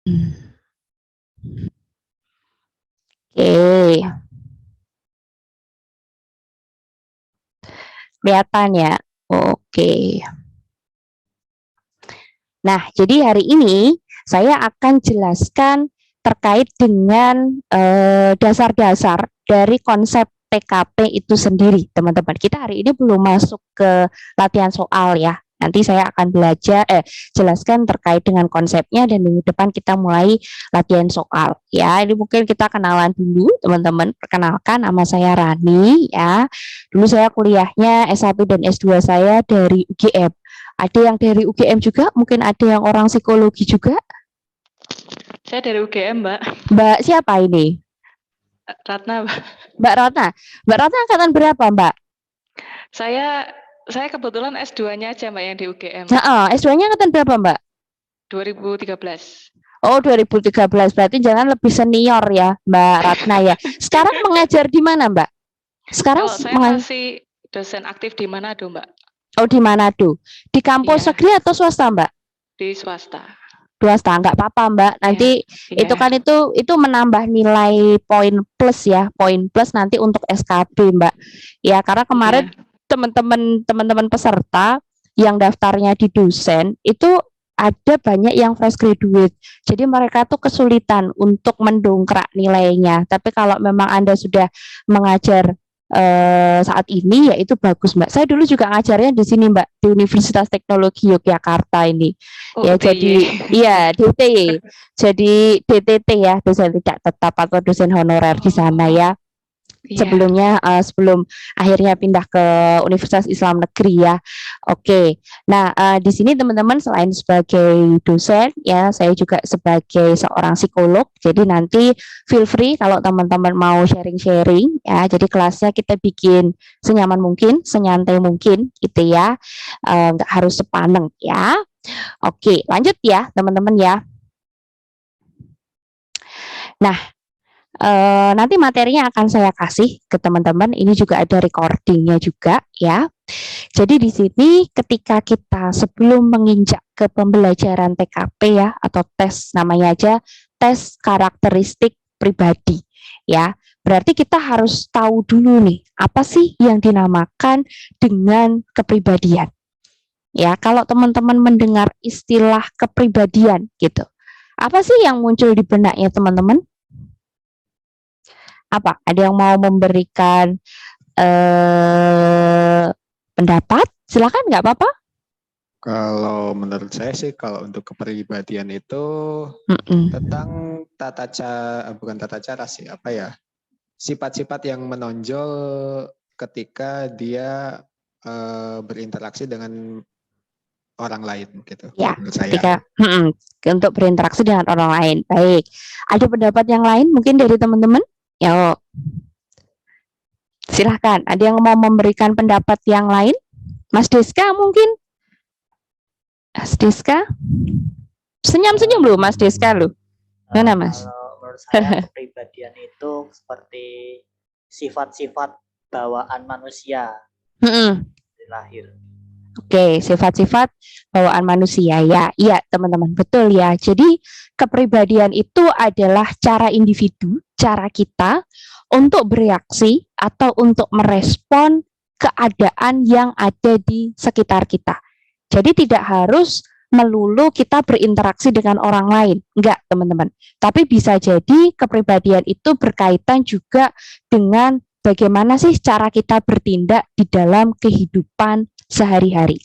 Oke, kelihatan ya. Oke. Nah, jadi hari ini saya akan jelaskan terkait dengan dasar-dasar dari konsep TKP itu sendiri, teman-teman. Kita hari ini belum masuk ke latihan soal ya. Nanti saya akan jelaskan terkait dengan konsepnya dan minggu depan kita mulai latihan soal. Ya, ini mungkin kita kenalan dulu, teman-teman. Perkenalkan, nama saya Rani ya. Dulu saya kuliahnya S1 dan S2 saya dari UGM. Ada yang dari UGM juga, mungkin ada yang orang psikologi juga. Saya dari UGM, Mbak. Mbak siapa ini? Ratna, Mbak. Mbak Ratna. Mbak Ratna angkatan berapa, Mbak? Saya kebetulan S2-nya aja, Mbak, yang di UGM. Nah, S2-nya angkatan berapa, Mbak? 2013. Oh, 2013. Berarti jangan lebih senior ya, Mbak Ratna ya. Sekarang mengajar di mana, Mbak? Sekarang Kalau saya masih dosen aktif di Manado, Mbak. Oh, di Manado. Di kampus negeri atau swasta, Mbak? Di swasta. Swasta, nggak apa-apa, Mbak. Nanti itu kan itu menambah nilai poin plus ya, poin plus nanti untuk SKB, Mbak. Ya, karena kemarin teman-teman peserta yang daftarnya di dosen itu ada banyak yang fresh graduate. Jadi mereka tuh kesulitan untuk mendongkrak nilainya. Tapi kalau memang Anda sudah mengajar saat ini ya itu bagus, Mbak. Saya dulu juga ngajarnya di sini, Mbak, di Universitas Teknologi Yogyakarta ini. Ya, jadi iya DT. Jadi DTT ya, dosen tidak tetap atau dosen honorer di sana ya. Sebelumnya sebelum akhirnya pindah ke Universitas Islam Negeri ya. Oke. Nah, di sini teman-teman selain sebagai dosen ya, saya juga sebagai seorang psikolog. Jadi nanti feel free kalau teman-teman mau sharing-sharing ya. Jadi kelasnya kita bikin senyaman mungkin, senyantai mungkin gitu ya. Nggak harus sepaneng ya. Oke, lanjut ya teman-teman ya. Nah, nanti materinya akan saya kasih ke teman-teman. Ini juga ada recordingnya juga ya. Jadi di sini ketika kita sebelum menginjak ke pembelajaran TKP ya atau tes, namanya aja tes karakteristik pribadi ya. Berarti kita harus tahu dulu nih apa sih yang dinamakan dengan kepribadian. Ya, kalau teman-teman mendengar istilah kepribadian gitu, apa sih yang muncul di benaknya teman-teman? Apa? Ada yang mau memberikan pendapat? Silakan, nggak apa-apa. Kalau menurut saya sih, kalau untuk kepribadian itu tentang bukan tata cara sih, apa ya? Sifat-sifat yang menonjol ketika dia berinteraksi dengan orang lain gitu. Ya, menurut saya. ketika untuk berinteraksi dengan orang lain. Baik. Ada pendapat yang lain mungkin dari teman-teman? Ya. Silahkan. Ada yang mau memberikan pendapat yang lain? Mas Deska mungkin? Mas Deska? Senyum-senyum loh Mas Deska loh. Mana Mas? Kalau menurut saya kepribadian itu seperti sifat-sifat bawaan manusia dari lahir. Oke, sifat-sifat bawaan manusia ya. Iya, teman-teman, betul ya. Jadi kepribadian itu adalah cara individu, cara kita untuk bereaksi atau untuk merespon keadaan yang ada di sekitar kita. Jadi tidak harus melulu kita berinteraksi dengan orang lain. Enggak, teman-teman. Tapi bisa jadi kepribadian itu berkaitan juga dengan bagaimana sih cara kita bertindak di dalam kehidupan sehari-hari.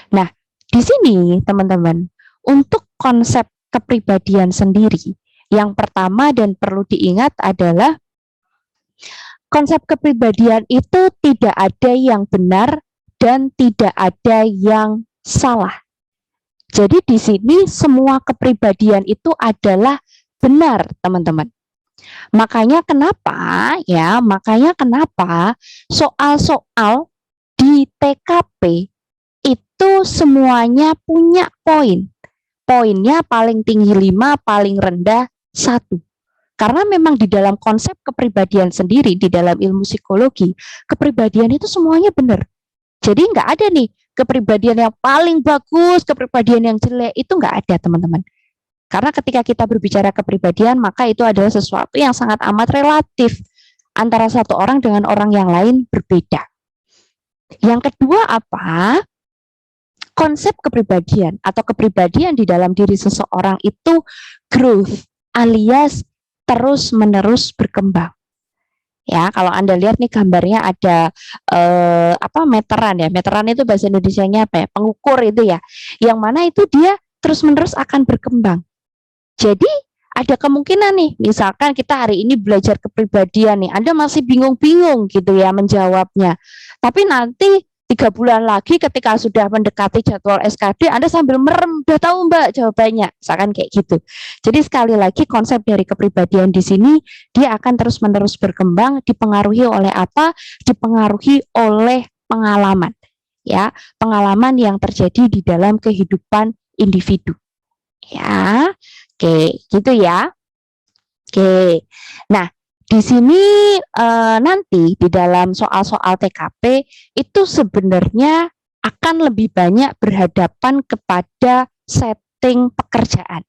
Nah, di sini teman-teman, untuk konsep kepribadian sendiri, yang pertama dan perlu diingat adalah konsep kepribadian itu tidak ada yang benar dan tidak ada yang salah. Jadi di sini semua kepribadian itu adalah benar, teman-teman. Makanya kenapa soal-soal di TKP itu semuanya punya poin. Poinnya paling tinggi 5, paling rendah 1. Karena memang di dalam konsep kepribadian sendiri, di dalam ilmu psikologi, kepribadian itu semuanya benar. Jadi nggak ada nih kepribadian yang paling bagus, kepribadian yang jelek, itu nggak ada teman-teman. Karena ketika kita berbicara kepribadian, maka itu adalah sesuatu yang sangat amat relatif antara satu orang dengan orang yang lain berbeda. Yang kedua apa? Konsep kepribadian atau kepribadian di dalam diri seseorang itu growth alias terus-menerus berkembang. Ya, kalau Anda lihat nih gambarnya ada meteran ya. Meteran itu bahasa Indonesianya apa ya? Pengukur itu ya. Yang mana itu dia terus-menerus akan berkembang. Jadi ada kemungkinan nih, misalkan kita hari ini belajar kepribadian nih, Anda masih bingung-bingung gitu ya menjawabnya. Tapi nanti 3 bulan lagi ketika sudah mendekati jadwal SKD, Anda sambil merem, udah tahu Mbak jawabannya, misalkan kayak gitu. Jadi sekali lagi konsep dari kepribadian di sini, dia akan terus-menerus berkembang, dipengaruhi oleh apa? Dipengaruhi oleh pengalaman. Ya, pengalaman yang terjadi di dalam kehidupan individu. Ya, oke, gitu ya. Oke, nah di sini nanti di dalam soal-soal TKP itu sebenarnya akan lebih banyak berhadapan kepada setting pekerjaan.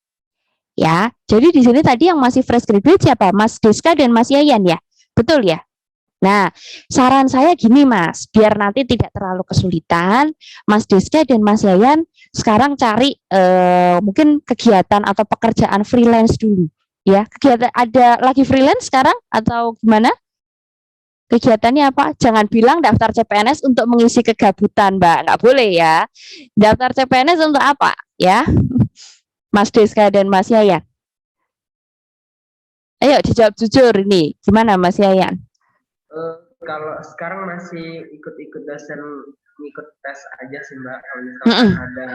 Ya, jadi di sini tadi yang masih fresh graduate siapa? Mas Deska dan Mas Yayan ya, betul ya? Nah, saran saya gini Mas, biar nanti tidak terlalu kesulitan, Mas Deska dan Mas Yayan sekarang cari mungkin kegiatan atau pekerjaan freelance dulu. Ya, kegiatan ada lagi freelance sekarang atau gimana? Kegiatannya apa? Jangan bilang daftar CPNS untuk mengisi kegabutan, Mbak. Nggak boleh ya. Daftar CPNS untuk apa? Ya, Mas Deska dan Mas Yayan. Ayo dijawab jujur ini. Gimana Mas Yayan? Kalau sekarang masih ikut-ikut dosen, ikut tes aja sih Mbak. Kalau misalkan ada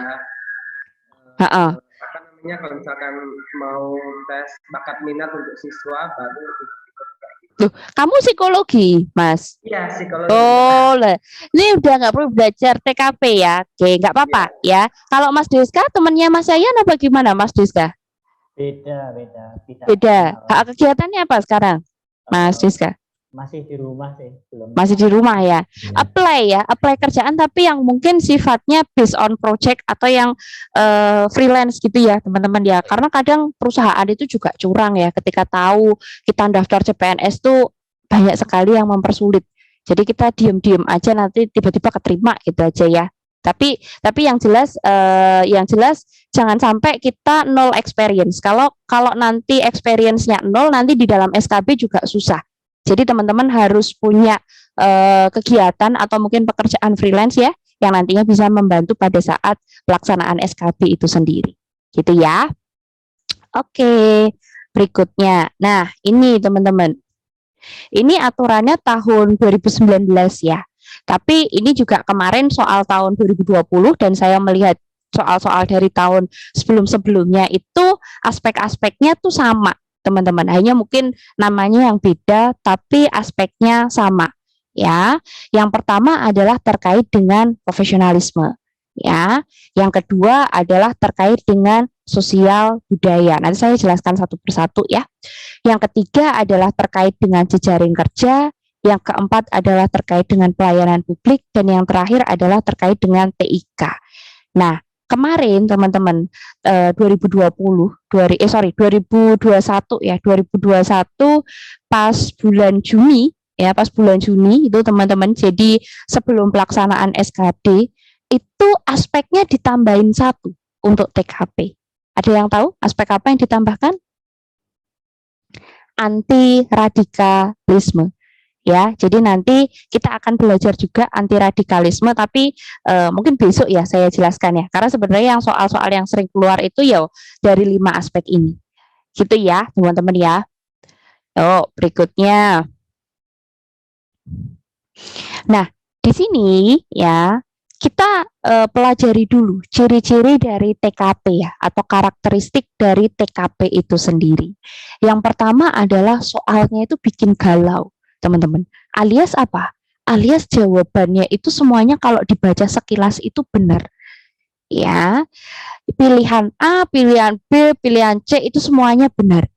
kalau misalkan mau tes bakat minat untuk siswa baru ikut-ikut. Loh, kamu psikologi, Mas? Iya, psikologi. Oh, ini udah nggak perlu belajar TKP ya? Oke, nggak apa-apa ya. Kalau Mas Deska temannya Mas Yayan apa gimana Mas Deska? Beda. Kegiatannya apa sekarang, Mas Deska? Masih di rumah sih, belum. Masih di rumah ya. Apply kerjaan tapi yang mungkin sifatnya based on project atau yang freelance gitu ya, teman-teman ya. Karena kadang perusahaan itu juga curang ya ketika tahu kita daftar CPNS tuh banyak sekali yang mempersulit. Jadi kita diem-diem aja nanti tiba-tiba keterima gitu aja ya. Tapi yang jelas jangan sampai kita nol experience. Kalau nanti experience-nya nol, nanti di dalam SKB juga susah. Jadi teman-teman harus punya kegiatan atau mungkin pekerjaan freelance ya, yang nantinya bisa membantu pada saat pelaksanaan SKB itu sendiri. Gitu ya. Oke, berikutnya. Nah, ini teman-teman. Ini aturannya tahun 2019 ya. Tapi ini juga kemarin soal tahun 2020 dan saya melihat soal-soal dari tahun sebelum-sebelumnya itu aspek-aspeknya tuh sama. Teman-teman, hanya mungkin namanya yang beda tapi aspeknya sama ya. Yang pertama adalah terkait dengan profesionalisme ya. Yang kedua adalah terkait dengan sosial budaya. Nanti saya jelaskan satu persatu ya. Yang ketiga adalah terkait dengan jejaring kerja, yang keempat adalah terkait dengan pelayanan publik, dan yang terakhir adalah terkait dengan TIK. Nah, kemarin teman-teman 2021 pas bulan Juni ya, itu teman-teman, jadi sebelum pelaksanaan SKD itu aspeknya ditambahin satu untuk TKP. Ada yang tahu aspek apa yang ditambahkan? Anti radikalisme. Ya, jadi nanti kita akan belajar juga anti radikalisme, tapi mungkin besok ya saya jelaskan ya, karena sebenarnya yang soal-soal yang sering keluar itu ya dari 5 aspek ini, gitu ya teman-teman ya. Berikutnya. Nah, di sini ya kita pelajari dulu ciri-ciri dari TKP ya, atau karakteristik dari TKP itu sendiri. Yang pertama adalah soalnya itu bikin galau. Teman-teman, alias apa? Alias jawabannya itu semuanya kalau dibaca sekilas itu benar. Ya, pilihan A, pilihan B, pilihan C itu semuanya benar.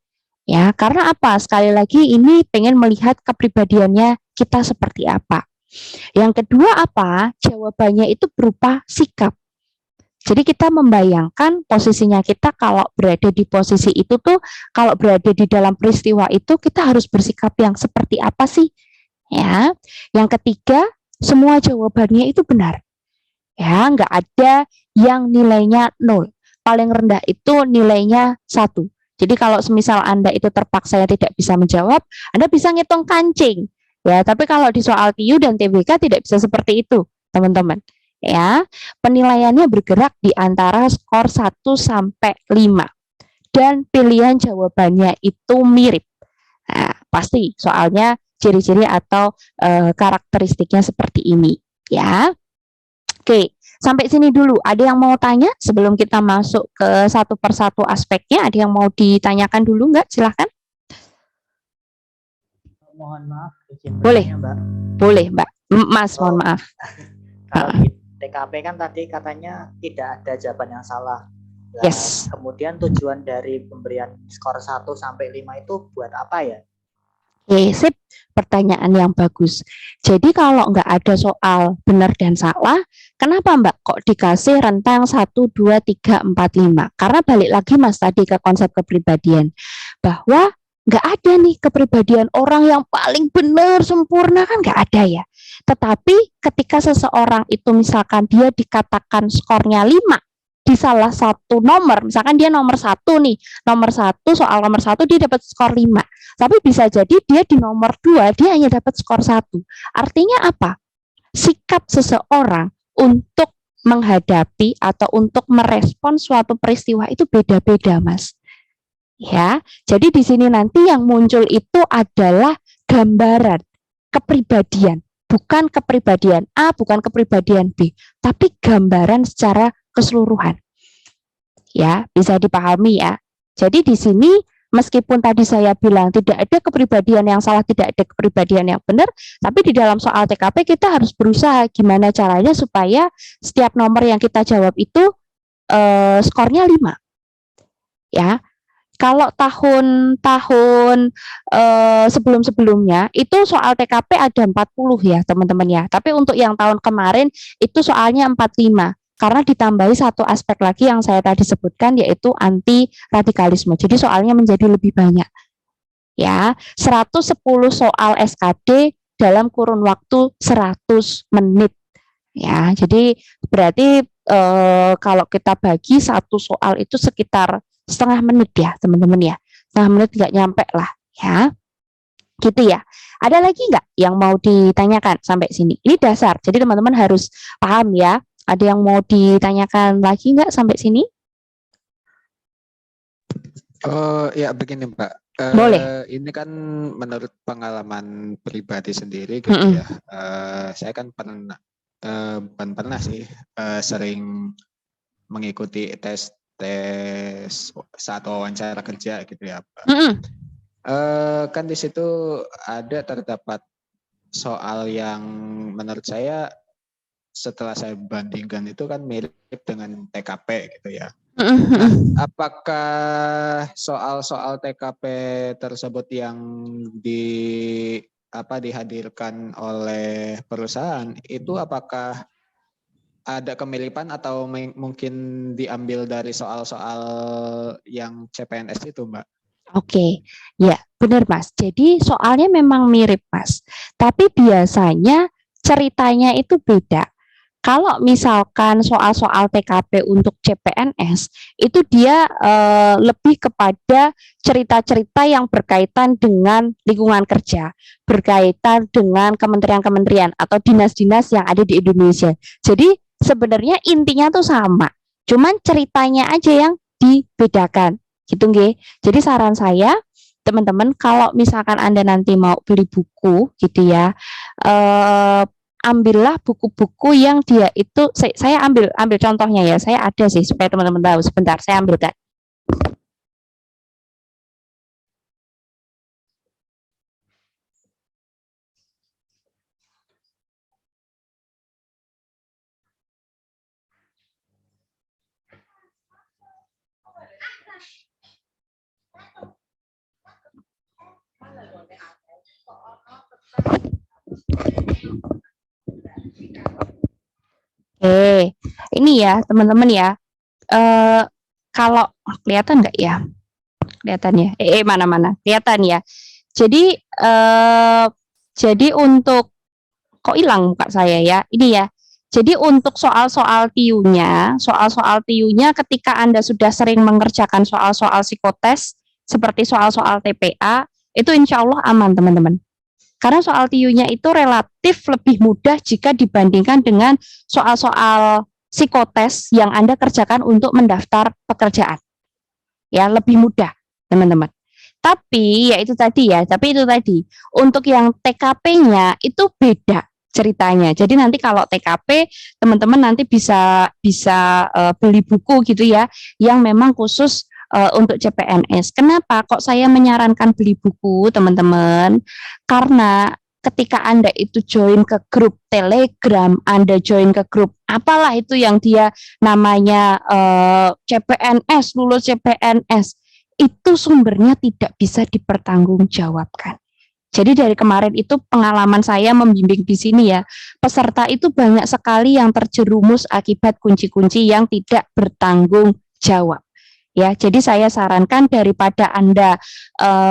Ya, karena apa? Sekali lagi ini pengen melihat kepribadiannya kita seperti apa. Yang kedua apa? Jawabannya itu berupa sikap. Jadi kita membayangkan posisinya kita kalau berada di posisi itu tuh, kalau berada di dalam peristiwa itu kita harus bersikap yang seperti apa sih? Ya. Yang ketiga, semua jawabannya itu benar. Ya, nggak ada yang nilainya 0. Paling rendah itu nilainya 1. Jadi kalau semisal Anda itu terpaksa tidak bisa menjawab, Anda bisa ngitung kancing. Ya, tapi kalau di soal TIU dan TBK tidak bisa seperti itu, teman-teman. Ya, penilaiannya bergerak di antara skor 1 sampai 5. Dan pilihan jawabannya itu mirip. Nah, pasti soalnya ciri-ciri atau karakteristiknya seperti ini, ya. Oke, sampai sini dulu. Ada yang mau tanya sebelum kita masuk ke satu persatu aspeknya? Ada yang mau ditanyakan dulu nggak? Silahkan. Mohon maaf, izin Boleh. bertanya, Mbak. Boleh, Mbak. Mas, mohon maaf. Kalau di TKP kan tadi katanya tidak ada jawaban yang salah. Nah, Yes. kemudian tujuan dari pemberian skor 1 sampai 5 itu buat apa ya? Oke, sip. Pertanyaan yang bagus. Jadi kalau nggak ada soal benar dan salah, kenapa Mbak kok dikasih rentang 1, 2, 3, 4, 5? Karena balik lagi Mas tadi ke konsep kepribadian. Bahwa nggak ada nih kepribadian orang yang paling benar, sempurna, kan nggak ada ya. Tetapi ketika seseorang itu misalkan dia dikatakan skornya 5 di salah satu nomor, misalkan dia nomor 1 nih, soal nomor 1 dia dapat skor 5. Tapi bisa jadi dia di nomor 2 dia hanya dapat skor 1. Artinya apa? Sikap seseorang untuk menghadapi atau untuk merespon suatu peristiwa itu beda-beda, Mas. Ya, jadi di sini nanti yang muncul itu adalah gambaran kepribadian, bukan kepribadian A, bukan kepribadian B, tapi gambaran secara keseluruhan. Ya, bisa dipahami ya. Jadi di sini meskipun tadi saya bilang tidak ada kepribadian yang salah, tidak ada kepribadian yang benar, tapi di dalam soal TKP kita harus berusaha gimana caranya supaya setiap nomor yang kita jawab itu skornya 5. Ya. Kalau tahun-tahun sebelum-sebelumnya itu soal TKP ada 40 ya teman-teman ya. Tapi untuk yang tahun kemarin itu soalnya 45. Karena ditambahi satu aspek lagi yang saya tadi sebutkan yaitu anti radikalisme. Jadi soalnya menjadi lebih banyak. Ya, 110 soal SKD dalam kurun waktu 100 menit. Ya, jadi berarti kalau kita bagi satu soal itu sekitar setengah menit ya teman-teman ya, setengah menit nggak nyampe lah ya, gitu ya. Ada lagi nggak yang mau ditanyakan sampai sini? Ini dasar, jadi teman-teman harus paham ya. Ada yang mau ditanyakan lagi nggak sampai sini? Oh ya begini Mbak. Boleh. Ini kan menurut pengalaman pribadi sendiri gitu ya. Saya kan pernah, bukan pernah sih, sering mengikuti tes saat wawancara kerja gitu ya. Kan di situ ada terdapat soal yang menurut saya setelah saya bandingkan itu kan mirip dengan TKP gitu ya. Nah, apakah soal-soal TKP tersebut yang dihadirkan oleh perusahaan itu apakah ada kemiripan atau mungkin diambil dari soal-soal yang CPNS itu, Mbak? Oke, ya benar Mas. Jadi soalnya memang mirip Mas, tapi biasanya ceritanya itu beda. Kalau misalkan soal-soal TKP untuk CPNS, itu dia lebih kepada cerita-cerita yang berkaitan dengan lingkungan kerja, berkaitan dengan kementerian-kementerian atau dinas-dinas yang ada di Indonesia. Jadi sebenarnya intinya tuh sama, cuman ceritanya aja yang dibedakan, gitu nggih. Jadi saran saya, teman-teman, kalau misalkan Anda nanti mau beli buku, gitu ya, ambillah buku-buku yang dia itu, saya ambil contohnya ya, saya ada sih supaya teman-teman tahu. Sebentar, saya ambilkan. Oke, ini ini ya, teman-teman ya. Kalau kelihatan nggak ya? Kelihatan ya? Mana-mana? Kelihatan ya. Jadi untuk kok hilang muka saya ya? Ini ya. Jadi untuk soal-soal TIU-nya ketika Anda sudah sering mengerjakan soal-soal psikotes seperti soal-soal TPA, itu insya Allah aman teman-teman. Karena soal TIU-nya itu relatif lebih mudah jika dibandingkan dengan soal-soal psikotes yang Anda kerjakan untuk mendaftar pekerjaan. Ya, lebih mudah teman-teman. Tapi itu tadi, untuk yang TKP-nya itu beda ceritanya. Jadi nanti kalau TKP teman-teman nanti bisa beli buku gitu ya yang memang khusus untuk CPNS. Kenapa kok saya menyarankan beli buku teman-teman? Karena ketika Anda itu join ke grup Telegram, Anda join ke grup apalah itu yang dia namanya CPNS, lulus CPNS, itu sumbernya tidak bisa dipertanggungjawabkan. Jadi dari kemarin itu pengalaman saya membimbing di sini ya, peserta itu banyak sekali yang terjerumus akibat kunci-kunci yang tidak bertanggung jawab. Ya, jadi saya sarankan daripada Anda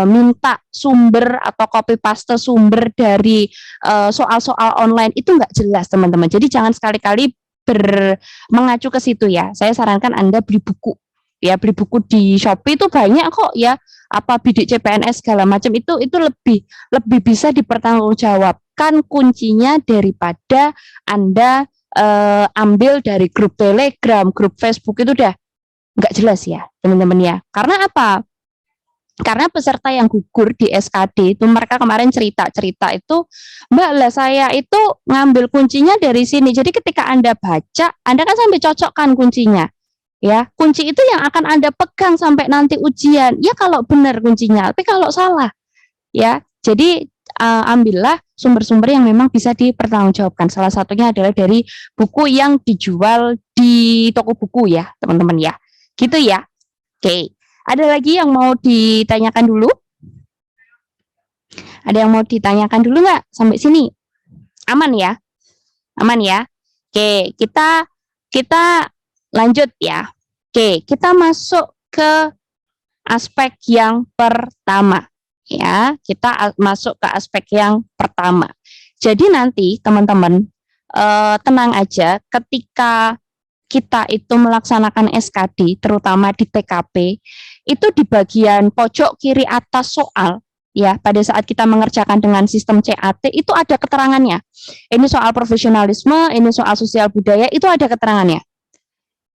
minta sumber atau copy paste sumber dari soal-soal online itu nggak jelas teman-teman. Jadi jangan sekali-kali mengacu ke situ ya. Saya sarankan Anda beli buku. Ya, beli buku di Shopee itu banyak kok ya, apa bidik CPNS segala macam itu lebih bisa dipertanggungjawabkan kuncinya daripada Anda ambil dari grup Telegram, grup Facebook itu udah nggak jelas ya teman-teman ya. Karena apa? Karena peserta yang gugur di SKD itu mereka kemarin cerita itu, Mbak lah saya itu ngambil kuncinya dari sini. Jadi ketika Anda baca, Anda kan sampai cocokkan kuncinya. Ya, kunci itu yang akan Anda pegang sampai nanti ujian. Ya kalau benar kuncinya, tapi kalau salah, ya. Jadi ambillah sumber-sumber yang memang bisa dipertanggungjawabkan. Salah satunya adalah dari buku yang dijual di toko buku ya, teman-teman ya. Gitu ya. Oke. Ada lagi yang mau ditanyakan dulu? Ada yang mau ditanyakan dulu nggak sampai sini? Aman ya? Aman ya? Oke, kita lanjut ya. Oke, kita masuk ke aspek yang pertama. Ya, kita masuk ke aspek yang pertama. Jadi nanti teman-teman tenang aja ketika kita itu melaksanakan SKD, terutama di TKP, itu di bagian pojok kiri atas soal, ya, pada saat kita mengerjakan dengan sistem CAT itu ada keterangannya. Ini soal profesionalisme, ini soal sosial budaya, itu ada keterangannya.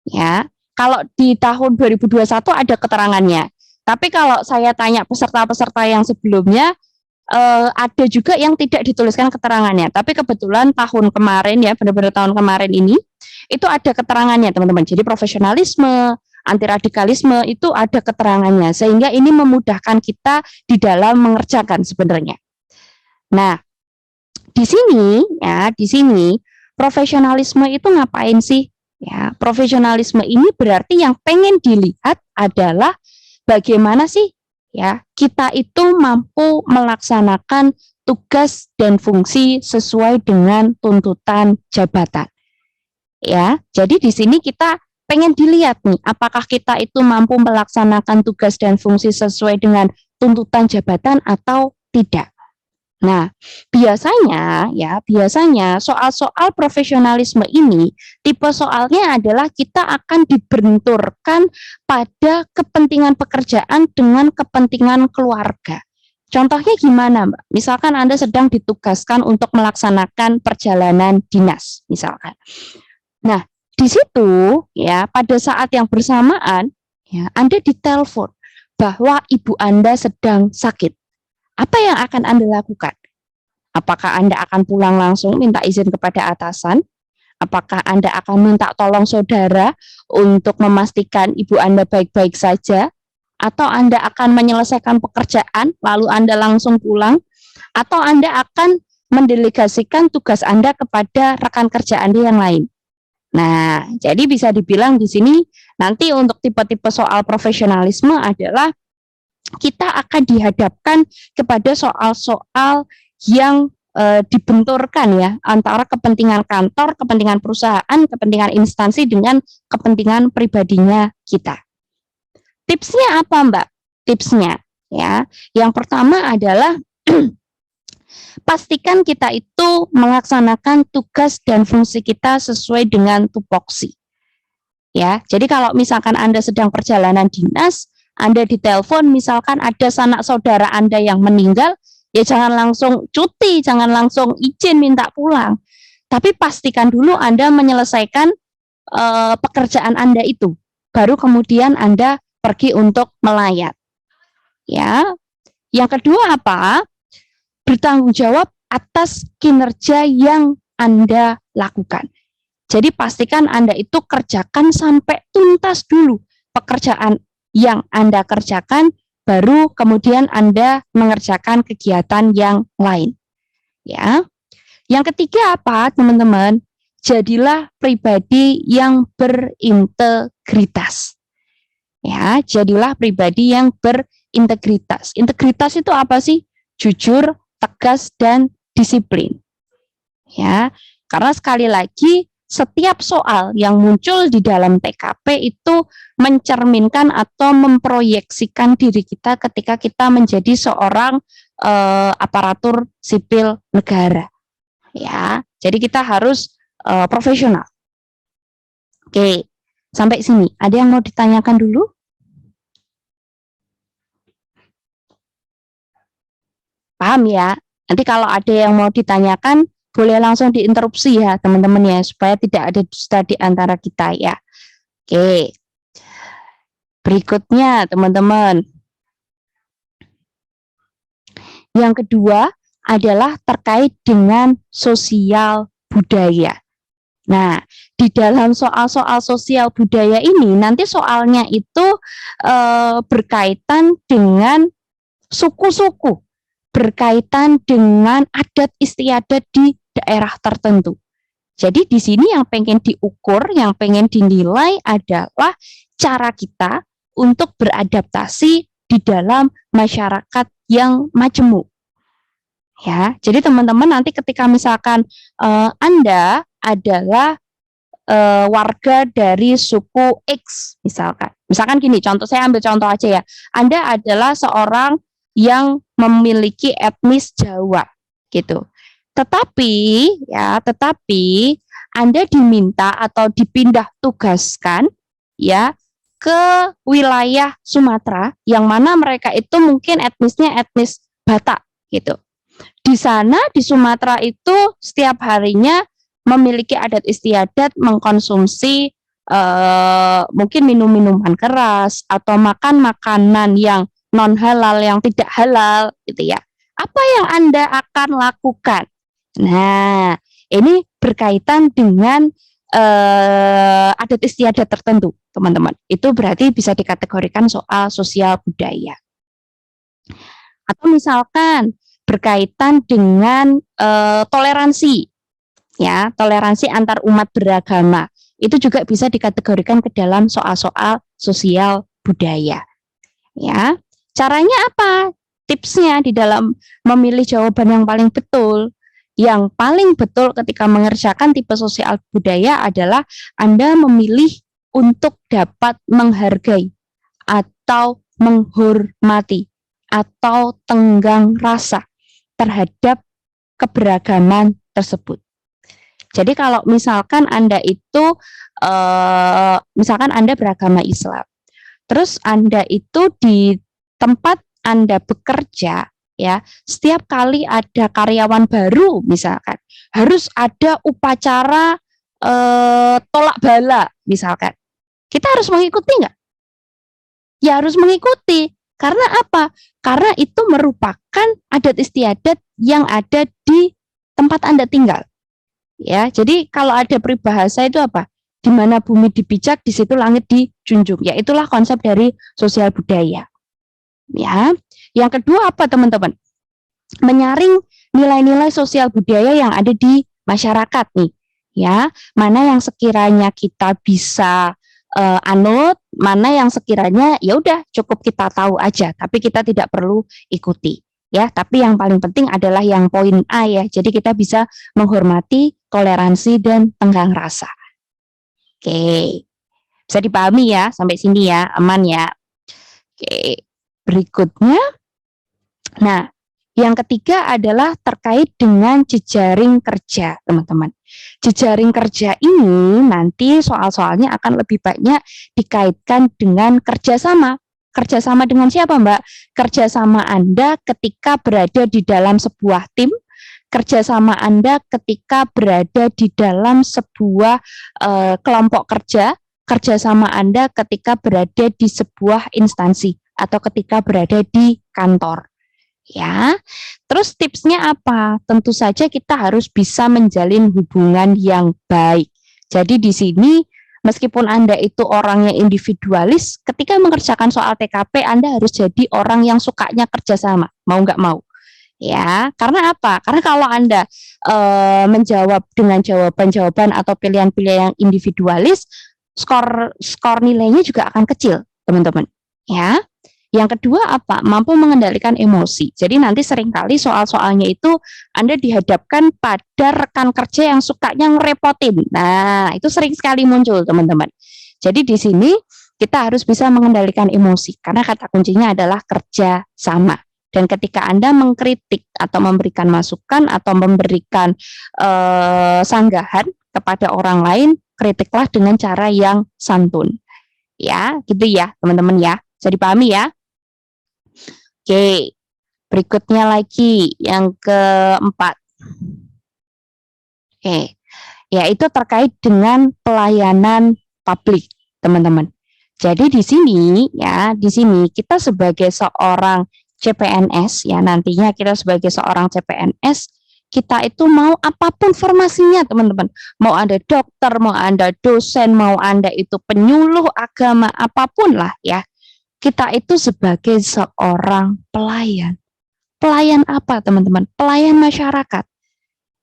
Ya, kalau di tahun 2021 ada keterangannya. Tapi kalau saya tanya peserta-peserta yang sebelumnya, ada juga yang tidak dituliskan keterangannya. Tapi kebetulan tahun kemarin ya, benar-benar tahun kemarin ini, itu ada keterangannya teman-teman. Jadi profesionalisme, anti radikalisme itu ada keterangannya. Sehingga ini memudahkan kita di dalam mengerjakan sebenarnya. Nah, di sini profesionalisme itu ngapain sih? Ya, profesionalisme ini berarti yang pengen dilihat adalah bagaimana sih ya kita itu mampu melaksanakan tugas dan fungsi sesuai dengan tuntutan jabatan. Ya, jadi di sini kita pengen dilihat nih apakah kita itu mampu melaksanakan tugas dan fungsi sesuai dengan tuntutan jabatan atau tidak. Nah, biasanya soal-soal profesionalisme ini, tipe soalnya adalah kita akan dibenturkan pada kepentingan pekerjaan dengan kepentingan keluarga. Contohnya gimana, Mbak? Misalkan Anda sedang ditugaskan untuk melaksanakan perjalanan dinas, misalkan. Nah, di situ ya pada saat yang bersamaan ya Anda ditelepon bahwa ibu Anda sedang sakit. Apa yang akan Anda lakukan? Apakah Anda akan pulang langsung minta izin kepada atasan? Apakah Anda akan minta tolong saudara untuk memastikan ibu Anda baik-baik saja? Atau Anda akan menyelesaikan pekerjaan lalu Anda langsung pulang? Atau Anda akan mendelegasikan tugas Anda kepada rekan kerja Anda yang lain? Nah, jadi bisa dibilang di sini nanti untuk tipe-tipe soal profesionalisme adalah kita akan dihadapkan kepada soal-soal yang dibenturkan ya antara kepentingan kantor, kepentingan perusahaan, kepentingan instansi dengan kepentingan pribadinya kita. Tipsnya apa, Mbak? Tipsnya ya, yang pertama adalah pastikan kita itu melaksanakan tugas dan fungsi kita sesuai dengan tupoksi. Ya, jadi kalau misalkan Anda sedang perjalanan dinas, Anda ditelepon misalkan ada sanak saudara Anda yang meninggal, ya jangan langsung cuti, jangan langsung izin minta pulang. Tapi pastikan dulu Anda menyelesaikan pekerjaan Anda itu. Baru kemudian Anda pergi untuk melayat. Ya. Yang kedua apa? Bertanggung jawab atas kinerja yang Anda lakukan. Jadi pastikan Anda itu kerjakan sampai tuntas dulu pekerjaan yang Anda kerjakan, baru kemudian Anda mengerjakan kegiatan yang lain. Ya. Yang ketiga apa, teman-teman? Jadilah pribadi yang berintegritas. Ya, jadilah pribadi yang berintegritas. Integritas itu apa sih? Jujur, tegas, dan disiplin. Ya, karena sekali lagi setiap soal yang muncul di dalam TKP itu mencerminkan atau memproyeksikan diri kita ketika kita menjadi seorang aparatur sipil negara. Ya, jadi kita harus profesional. Oke, sampai sini. Ada yang mau ditanyakan dulu? Paham ya? Nanti kalau ada yang mau ditanyakan, boleh langsung diinterupsi ya teman-teman ya, supaya tidak ada dusta di antara kita ya. Oke. Berikutnya teman-teman. Yang kedua adalah terkait dengan sosial budaya. Nah, di dalam soal-soal sosial budaya ini, nanti soalnya itu berkaitan dengan suku-suku, berkaitan dengan adat istiadat di daerah tertentu. Jadi di sini yang pengen diukur, yang pengen dinilai adalah cara kita untuk beradaptasi di dalam masyarakat yang majemuk. Ya, jadi teman-teman nanti ketika misalkan Anda adalah warga dari suku X misalkan gini, saya ambil contoh aja ya. Anda adalah seorang yang memiliki etnis Jawa gitu. Tetapi Anda diminta atau dipindah tugaskan ya ke wilayah Sumatera yang mana mereka itu mungkin etnisnya etnis Batak gitu. Di sana di Sumatera itu setiap harinya memiliki adat istiadat mengkonsumsi mungkin minum-minuman keras atau makan makanan yang non halal, yang tidak halal gitu ya. Apa yang Anda akan lakukan? Nah, ini berkaitan dengan adat istiadat tertentu, teman-teman. Itu berarti bisa dikategorikan soal sosial budaya. Atau misalkan berkaitan dengan toleransi, ya, toleransi antar umat beragama. Itu juga bisa dikategorikan ke dalam soal-soal sosial budaya. Ya, caranya apa? Tipsnya di dalam memilih jawaban yang paling betul. Yang paling betul ketika mengerjakan tipe sosial budaya adalah Anda memilih untuk dapat menghargai atau menghormati atau tenggang rasa terhadap keberagaman tersebut. Jadi kalau misalkan Anda itu misalkan Anda beragama Islam, terus Anda itu di tempat Anda bekerja, ya, setiap kali ada karyawan baru misalkan harus ada upacara tolak bala misalkan, kita harus mengikuti nggak? Ya harus mengikuti. Karena apa? Karena itu merupakan adat istiadat yang ada di tempat Anda tinggal. Ya, jadi kalau ada peribahasa itu apa? Di mana bumi dipijak, di situ langit dijunjung. Ya, itulah konsep dari sosial budaya. Ya. Yang kedua apa, teman-teman? Menyaring nilai-nilai sosial budaya yang ada di masyarakat nih. Ya, mana yang sekiranya kita bisa anut, mana yang sekiranya ya udah cukup kita tahu aja, tapi kita tidak perlu ikuti. ya, tapi yang paling penting adalah yang poin A ya. Jadi kita bisa menghormati toleransi dan tenggang rasa. Oke. Bisa dipahami ya sampai sini ya, aman ya. Oke. Berikutnya, nah, yang ketiga adalah terkait dengan jejaring kerja, teman-teman. Jejaring kerja ini nanti soal-soalnya akan lebih banyak dikaitkan dengan kerjasama. Kerjasama dengan siapa, Mbak? Kerjasama Anda ketika berada di dalam sebuah tim, kerjasama Anda ketika berada di dalam sebuah kelompok kerja, kerjasama Anda ketika berada di sebuah instansi atau ketika berada di kantor. Ya, terus tipsnya apa? Tentu saja kita harus bisa menjalin hubungan yang baik. Jadi di sini meskipun Anda itu orangnya individualis, ketika mengerjakan soal TKP Anda harus jadi orang yang sukanya kerjasama, mau nggak mau. Ya, karena apa? Karena kalau Anda menjawab dengan jawaban-jawaban atau pilihan-pilihan yang individualis, skor nilainya juga akan kecil, teman-teman. Ya. Yang kedua apa? Mampu mengendalikan emosi. Jadi nanti seringkali soal-soalnya itu Anda dihadapkan pada rekan kerja yang sukanya ngerepotin. Nah, itu sering sekali muncul, teman-teman. Jadi di sini kita harus bisa mengendalikan emosi karena kata kuncinya adalah kerja sama. Dan ketika Anda mengkritik atau memberikan masukan atau memberikan sanggahan kepada orang lain, kritiklah dengan cara yang santun. Ya, gitu ya, teman-teman ya. Bisa dipahami ya? Oke, berikutnya lagi yang keempat. Oke, yaitu terkait dengan pelayanan publik, teman-teman. Jadi di sini ya, di sini kita sebagai seorang CPNS ya, nantinya kita sebagai seorang CPNS, kita itu mau apapun formasinya, teman-teman. Mau Anda dokter, mau Anda dosen, mau Anda itu penyuluh agama, apapun lah ya. Kita itu sebagai seorang pelayan. Pelayan apa, teman-teman? Pelayan masyarakat.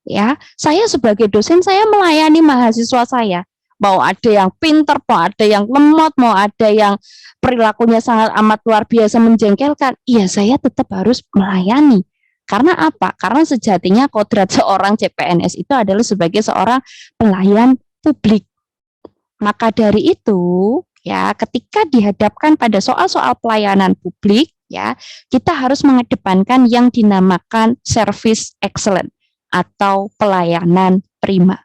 Ya, saya sebagai dosen saya melayani mahasiswa saya. Mau ada yang pinter, mau ada yang lemot, mau ada yang perilakunya sangat amat luar biasa menjengkelkan. Iya, saya tetap harus melayani. Karena apa? Karena sejatinya kodrat seorang CPNS itu adalah sebagai seorang pelayan publik. Maka dari itu, ya, ketika dihadapkan pada soal-soal pelayanan publik, ya, kita harus mengedepankan yang dinamakan service excellent atau pelayanan prima.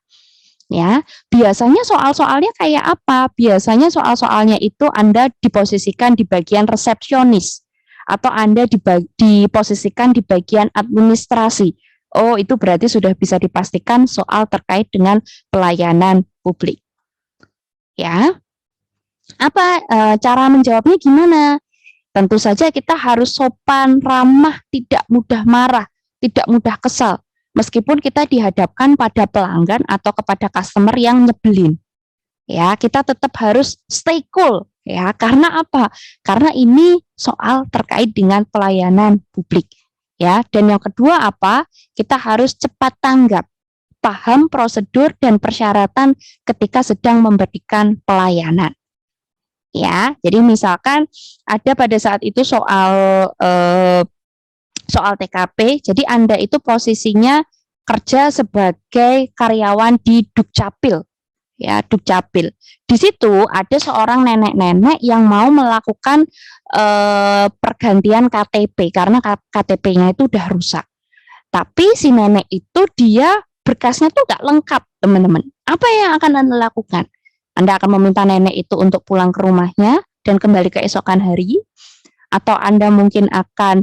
Ya, biasanya soal-soalnya kayak apa? Biasanya soal-soalnya itu Anda diposisikan di bagian resepsionis atau Anda diposisikan di bagian administrasi. Oh, itu berarti sudah bisa dipastikan soal terkait dengan pelayanan publik. Ya. Apa cara menjawabnya gimana? Tentu saja kita harus sopan, ramah, tidak mudah marah, tidak mudah kesal. Meskipun kita dihadapkan pada pelanggan atau kepada customer yang nyebelin. Ya, kita tetap harus stay cool ya. Karena apa? Karena ini soal terkait dengan pelayanan publik. Ya, dan yang kedua apa? Kita harus cepat tanggap. Paham prosedur dan persyaratan ketika sedang memberikan pelayanan. Ya, jadi misalkan ada pada saat itu soal TKP, jadi Anda itu posisinya kerja sebagai karyawan di Dukcapil, ya Dukcapil. Di situ ada seorang nenek-nenek yang mau melakukan pergantian KTP karena KTP-nya itu udah rusak. Tapi si nenek itu dia berkasnya tuh nggak lengkap, teman-teman. Apa yang akan Anda lakukan? Anda akan meminta nenek itu untuk pulang ke rumahnya dan kembali keesokan hari, atau Anda mungkin akan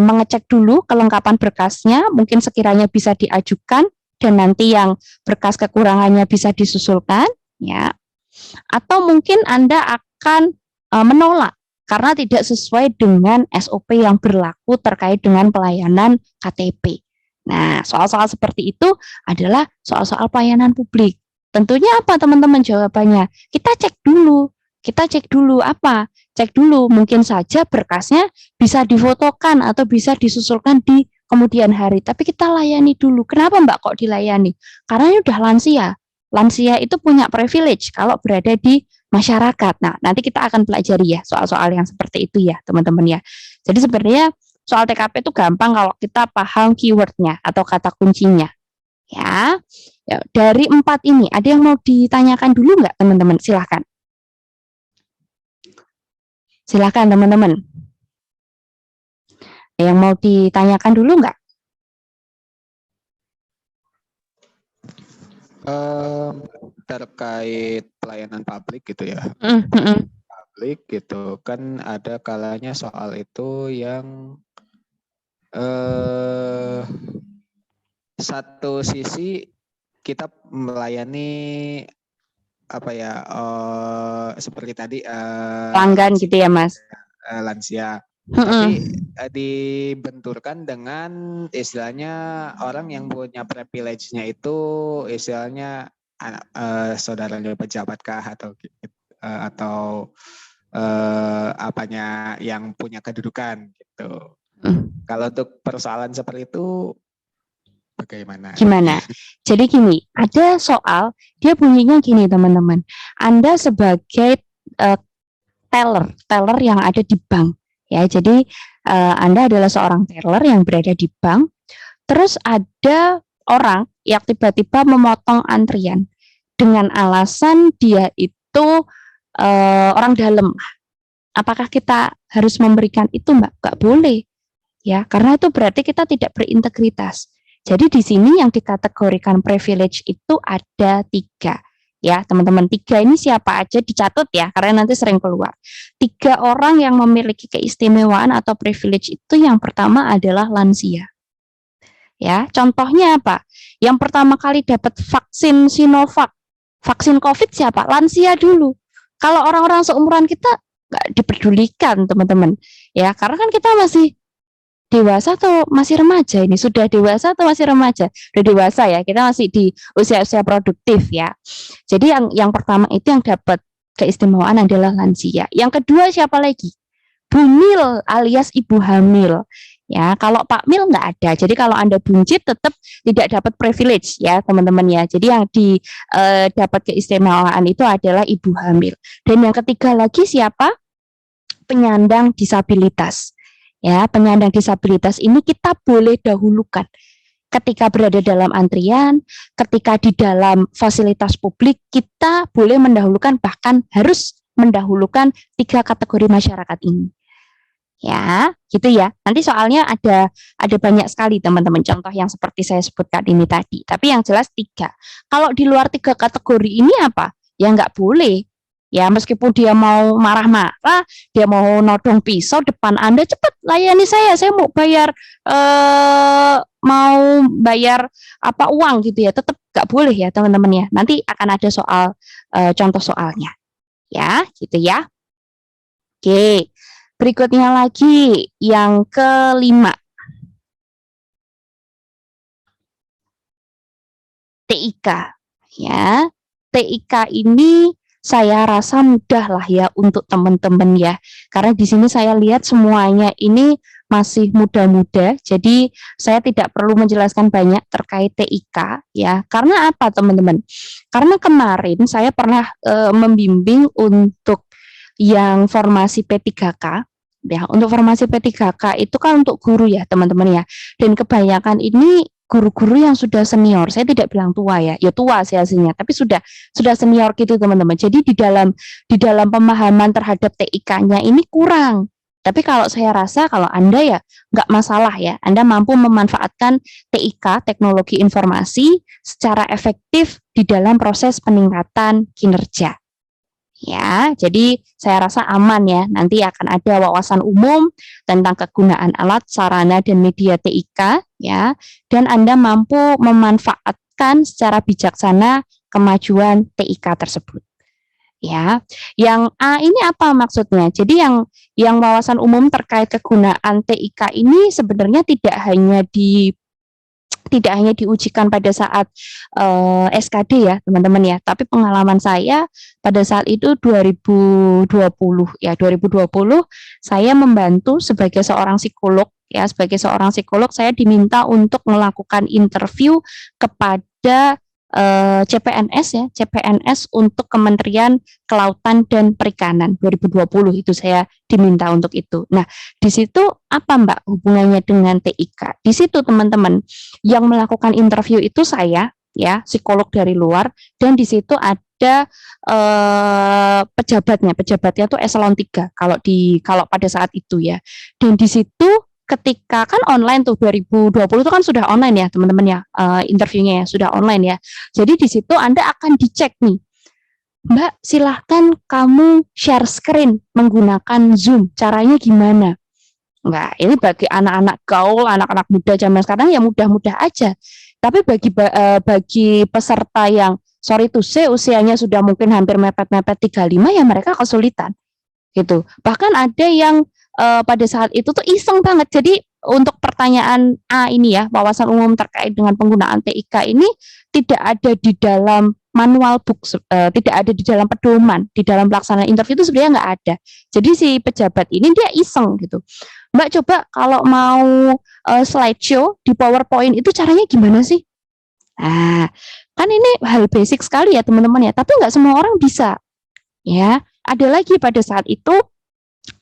mengecek dulu kelengkapan berkasnya, mungkin sekiranya bisa diajukan dan nanti yang berkas kekurangannya bisa disusulkan, ya. Atau mungkin Anda akan menolak karena tidak sesuai dengan SOP yang berlaku terkait dengan pelayanan KTP. Nah, soal-soal seperti itu adalah soal-soal pelayanan publik. Tentunya apa teman-teman jawabannya? Kita cek dulu apa? Cek dulu, mungkin saja berkasnya bisa difotokan atau bisa disusulkan di kemudian hari. Tapi kita layani dulu. Kenapa Mbak kok dilayani? Karena ini udah lansia. Lansia itu punya privilege kalau berada di masyarakat. Nah, nanti kita akan pelajari ya soal-soal yang seperti itu ya teman-teman ya. Jadi sebenarnya soal TKP itu gampang kalau kita paham keywordnya atau kata kuncinya. Ya, dari 4 ini ada yang mau ditanyakan dulu nggak teman-teman? Silahkan. Silahkan teman-teman. Yang mau ditanyakan dulu nggak? Terkait pelayanan publik gitu ya. Publik gitu kan ada kalanya soal itu yang satu sisi kita melayani apa ya seperti tadi Pelanggan gitu ya Mas. lansia, tapi dibenturkan dengan istilahnya orang yang punya privilege-nya itu istilahnya saudaranya pejabat kah atau apanya yang punya kedudukan gitu. Kalau untuk persoalan seperti itu bagaimana? Gimana? Jadi gini, ada soal dia bunyinya gini teman-teman. Anda sebagai teller yang ada di bank, ya. Jadi Anda adalah seorang teller yang berada di bank. Terus ada orang yang tiba-tiba memotong antrian dengan alasan dia itu orang dalam. Apakah kita harus memberikan itu, Mbak? Nggak boleh, ya, karena itu berarti kita tidak berintegritas. Jadi di sini yang dikategorikan privilege itu ada 3, ya teman-teman. 3 ini siapa aja dicatat ya, karena nanti sering keluar. 3 orang yang memiliki keistimewaan atau privilege itu yang pertama adalah lansia. Ya, contohnya apa? Yang pertama kali dapat vaksin Sinovac, vaksin COVID siapa? Lansia dulu. Kalau orang-orang seumuran kita nggak dipedulikan teman-teman, ya karena kan kita masih dewasa atau masih remaja ini? Sudah dewasa atau masih remaja? Sudah dewasa ya, kita masih di usia-usia produktif ya. Jadi yang pertama itu yang dapat keistimewaan adalah lansia. Yang kedua siapa lagi? Bumil alias ibu hamil. Ya, kalau Pak Mil nggak ada. Jadi kalau Anda buncit tetap tidak dapat privilege ya teman-teman ya. Jadi yang dapat keistimewaan itu adalah ibu hamil. Dan yang ketiga lagi siapa? Penyandang disabilitas. Ya, penyandang disabilitas ini kita boleh dahulukan ketika berada dalam antrian, ketika di dalam fasilitas publik, kita boleh mendahulukan, bahkan harus mendahulukan 3 kategori masyarakat ini. Ya, gitu ya. Nanti soalnya ada banyak sekali teman-teman contoh yang seperti saya sebutkan ini tadi. Tapi yang jelas 3. Kalau di luar 3 kategori ini apa? Ya nggak boleh. Ya, meskipun dia mau marah-marah, dia mau nodong pisau depan Anda, cepat layani saya mau bayar apa uang gitu ya, tetap nggak boleh ya teman-teman ya. Nanti akan ada soal contoh soalnya, ya gitu ya. Oke, berikutnya lagi yang ke-5, TIK, ya. TIK ini saya rasa mudah lah ya untuk teman-teman ya, karena di sini saya lihat semuanya ini masih muda-muda, jadi saya tidak perlu menjelaskan banyak terkait TIK ya. Karena apa teman-teman? Karena kemarin saya pernah membimbing untuk yang formasi P3K ya. Untuk formasi P3K itu kan untuk guru ya teman-teman ya, dan kebanyakan ini guru-guru yang sudah senior. Saya tidak bilang tua ya, ya tua sih hasilnya, tapi sudah senior gitu teman-teman. Jadi di dalam pemahaman terhadap TIK-nya ini kurang. Tapi kalau saya rasa kalau Anda ya nggak masalah ya, Anda mampu memanfaatkan TIK, teknologi informasi, secara efektif di dalam proses peningkatan kinerja. Ya, jadi saya rasa aman ya. Nanti akan ada wawasan umum tentang kegunaan alat, sarana, dan media TIK ya, dan Anda mampu memanfaatkan secara bijaksana kemajuan TIK tersebut. Ya, yang A ini apa maksudnya? Jadi yang wawasan umum terkait kegunaan TIK ini sebenarnya tidak hanya diujikan pada saat SKD ya teman-teman ya, tapi pengalaman saya pada saat itu 2020 saya membantu sebagai seorang psikolog ya. Sebagai seorang psikolog saya diminta untuk melakukan interview kepada CPNS ya, CPNS untuk Kementerian Kelautan dan Perikanan 2020 itu saya diminta untuk itu. Nah, di situ apa Mbak hubungannya dengan TIK? Di situ teman-teman yang melakukan interview itu saya ya, psikolog dari luar, dan di situ ada pejabatnya tuh eselon 3 kalau pada saat itu ya. Dan di situ ketika kan online tuh 2020 itu kan sudah online ya teman-teman ya, interviewnya ya sudah online ya. Jadi di situ Anda akan dicek nih, Mbak silahkan kamu share screen menggunakan Zoom, caranya gimana? Enggak, ini bagi anak-anak gaul, anak-anak muda zaman sekarang ya mudah-mudah aja. Tapi bagi peserta yang sorry to say usianya sudah mungkin hampir mepet-mepet 35 ya mereka kesulitan gitu. Bahkan ada yang pada saat itu tuh iseng banget. Jadi untuk pertanyaan A ini ya, wawasan umum terkait dengan penggunaan TIK ini tidak ada di dalam manual book, tidak ada di dalam pedoman, di dalam pelaksanaan interview itu sebenarnya nggak ada. Jadi si pejabat ini dia iseng gitu. Mbak coba kalau mau slideshow di PowerPoint itu caranya gimana sih? Nah, kan ini hal basic sekali ya teman-teman ya, tapi nggak semua orang bisa. Ya, ada lagi pada saat itu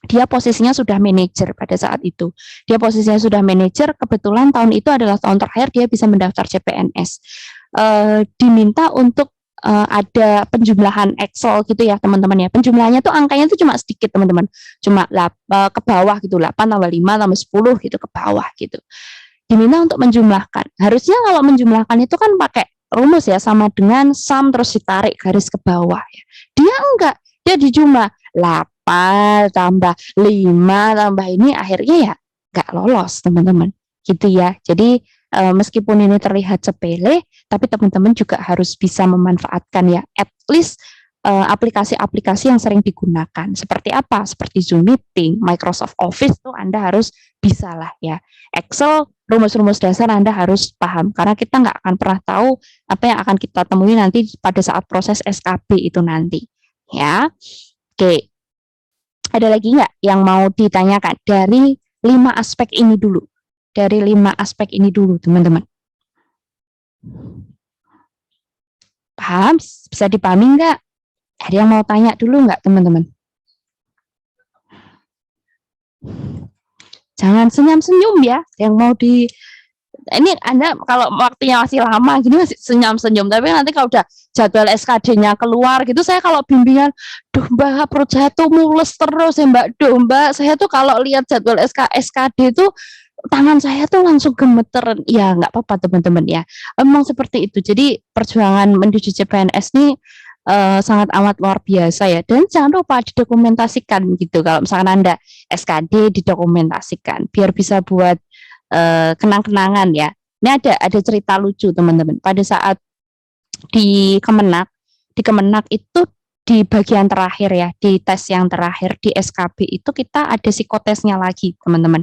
dia posisinya sudah manajer pada saat itu. Dia posisinya sudah manajer, kebetulan tahun itu adalah tahun terakhir dia bisa mendaftar CPNS. Diminta untuk ada penjumlahan Excel gitu ya teman-teman ya. Penjumlahannya tuh angkanya tuh cuma sedikit teman-teman. Cuma ke bawah gitu, 8 tambah 5 tambah 10 gitu ke bawah gitu. Diminta untuk menjumlahkan. Harusnya kalau menjumlahkan itu kan pakai rumus ya, sama dengan sum terus ditarik garis ke bawah ya. Dia enggak, dia dijumlah 8 tambah 5 tambah ini akhirnya ya enggak lolos teman-teman gitu ya. Jadi meskipun ini terlihat sepele, tapi teman-teman juga harus bisa memanfaatkan ya, at least aplikasi-aplikasi yang sering digunakan. Seperti apa? Seperti Zoom Meeting, Microsoft Office tuh Anda harus bisa lah ya. Excel, rumus-rumus dasar Anda harus paham, karena kita nggak akan pernah tahu apa yang akan kita temui nanti pada saat proses SKB itu nanti. Ya, oke. Ada lagi nggak yang mau ditanyakan dari 5 aspek ini dulu? Dari 5 aspek ini dulu, teman-teman. Paham? Bisa dipahami nggak? Ada yang mau tanya dulu nggak, teman-teman? Jangan senyum-senyum ya, yang mau di... Ini Anda kalau waktunya masih lama gini masih senyum-senyum, tapi nanti kalau udah jadwal SKD-nya keluar gitu, saya kalau bimbingan, duh Mbak, perut saya tuh mules terus ya Mbak, duh Mbak, saya tuh kalau lihat jadwal SKD itu tangan saya tuh langsung gemeter. Ya nggak apa-apa teman-teman ya, emang seperti itu. Jadi perjuangan menuju CPNS ini sangat amat luar biasa ya, dan jangan lupa didokumentasikan gitu. Kalau misalkan Anda SKD, didokumentasikan biar bisa buat kenang-kenangan ya. Ini ada cerita lucu teman-teman. Pada saat di Kemenak itu di bagian terakhir ya, di tes yang terakhir di SKB itu kita ada psikotesnya lagi teman-teman.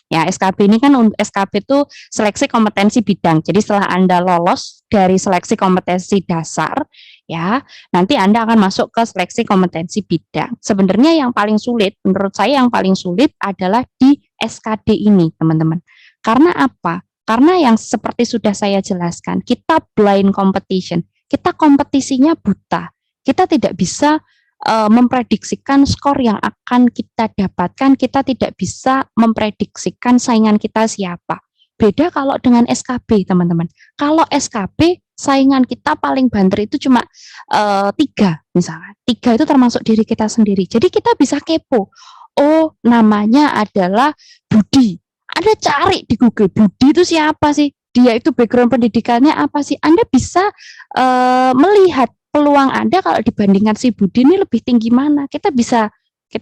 Ya, SKB ini kan SKB itu seleksi kompetensi bidang. Jadi setelah Anda lolos dari seleksi kompetensi dasar, ya, nanti Anda akan masuk ke seleksi kompetensi bidang. Sebenarnya yang paling sulit, menurut saya yang paling sulit adalah di SKD ini, teman-teman. Karena apa? Karena yang seperti sudah saya jelaskan, kita blind competition. Kita kompetisinya buta. Kita tidak bisa memprediksikan skor yang akan kita dapatkan, kita tidak bisa memprediksikan saingan kita siapa. Beda kalau dengan SKB, teman-teman. Kalau SKB, saingan kita paling banter itu cuma 3 misalnya. 3 itu termasuk diri kita sendiri. Jadi kita bisa kepo. Oh, namanya adalah Budi. Anda cari di Google, Budi itu siapa sih? Dia itu background pendidikannya apa sih? Anda bisa melihat peluang Anda kalau dibandingkan si Budi ini lebih tinggi mana. Kita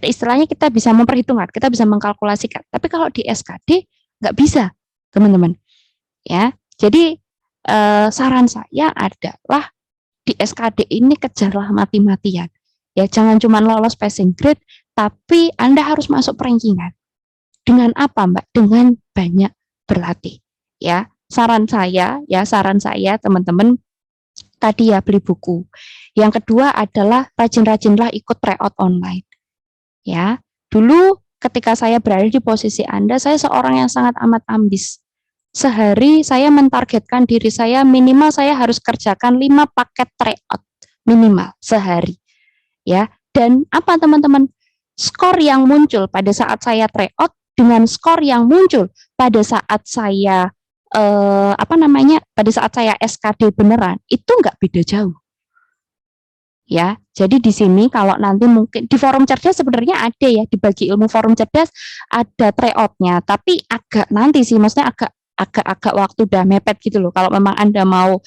istilahnya kita bisa memperhitungkan, kita bisa mengkalkulasikan. Tapi kalau di SKD nggak bisa, teman-teman. Ya, jadi saran saya adalah di SKD ini kejarlah mati-matian. Ya, jangan cuma lolos passing grade, tapi Anda harus masuk perankingan. Dengan apa, Mbak? Dengan banyak berlatih. Ya, saran saya teman-teman, tadi ya beli buku. Yang kedua adalah rajin-rajinlah ikut tryout online. Ya, dulu ketika saya berada di posisi Anda, saya seorang yang sangat amat ambis. sehari saya mentargetkan diri saya minimal saya harus kerjakan 5 paket tryout minimal sehari. Ya, dan apa teman-teman? Skor yang muncul pada saat saya tryout dengan skor yang muncul pada saat saya pada saat saya SKD beneran itu nggak beda jauh. Ya, jadi di sini kalau nanti mungkin di forum cerdas sebenarnya ada ya, dibagi ilmu forum cerdas ada tryoutnya, tapi agak nanti sih, maksudnya agak waktu udah mepet gitu loh. Kalau memang Anda mau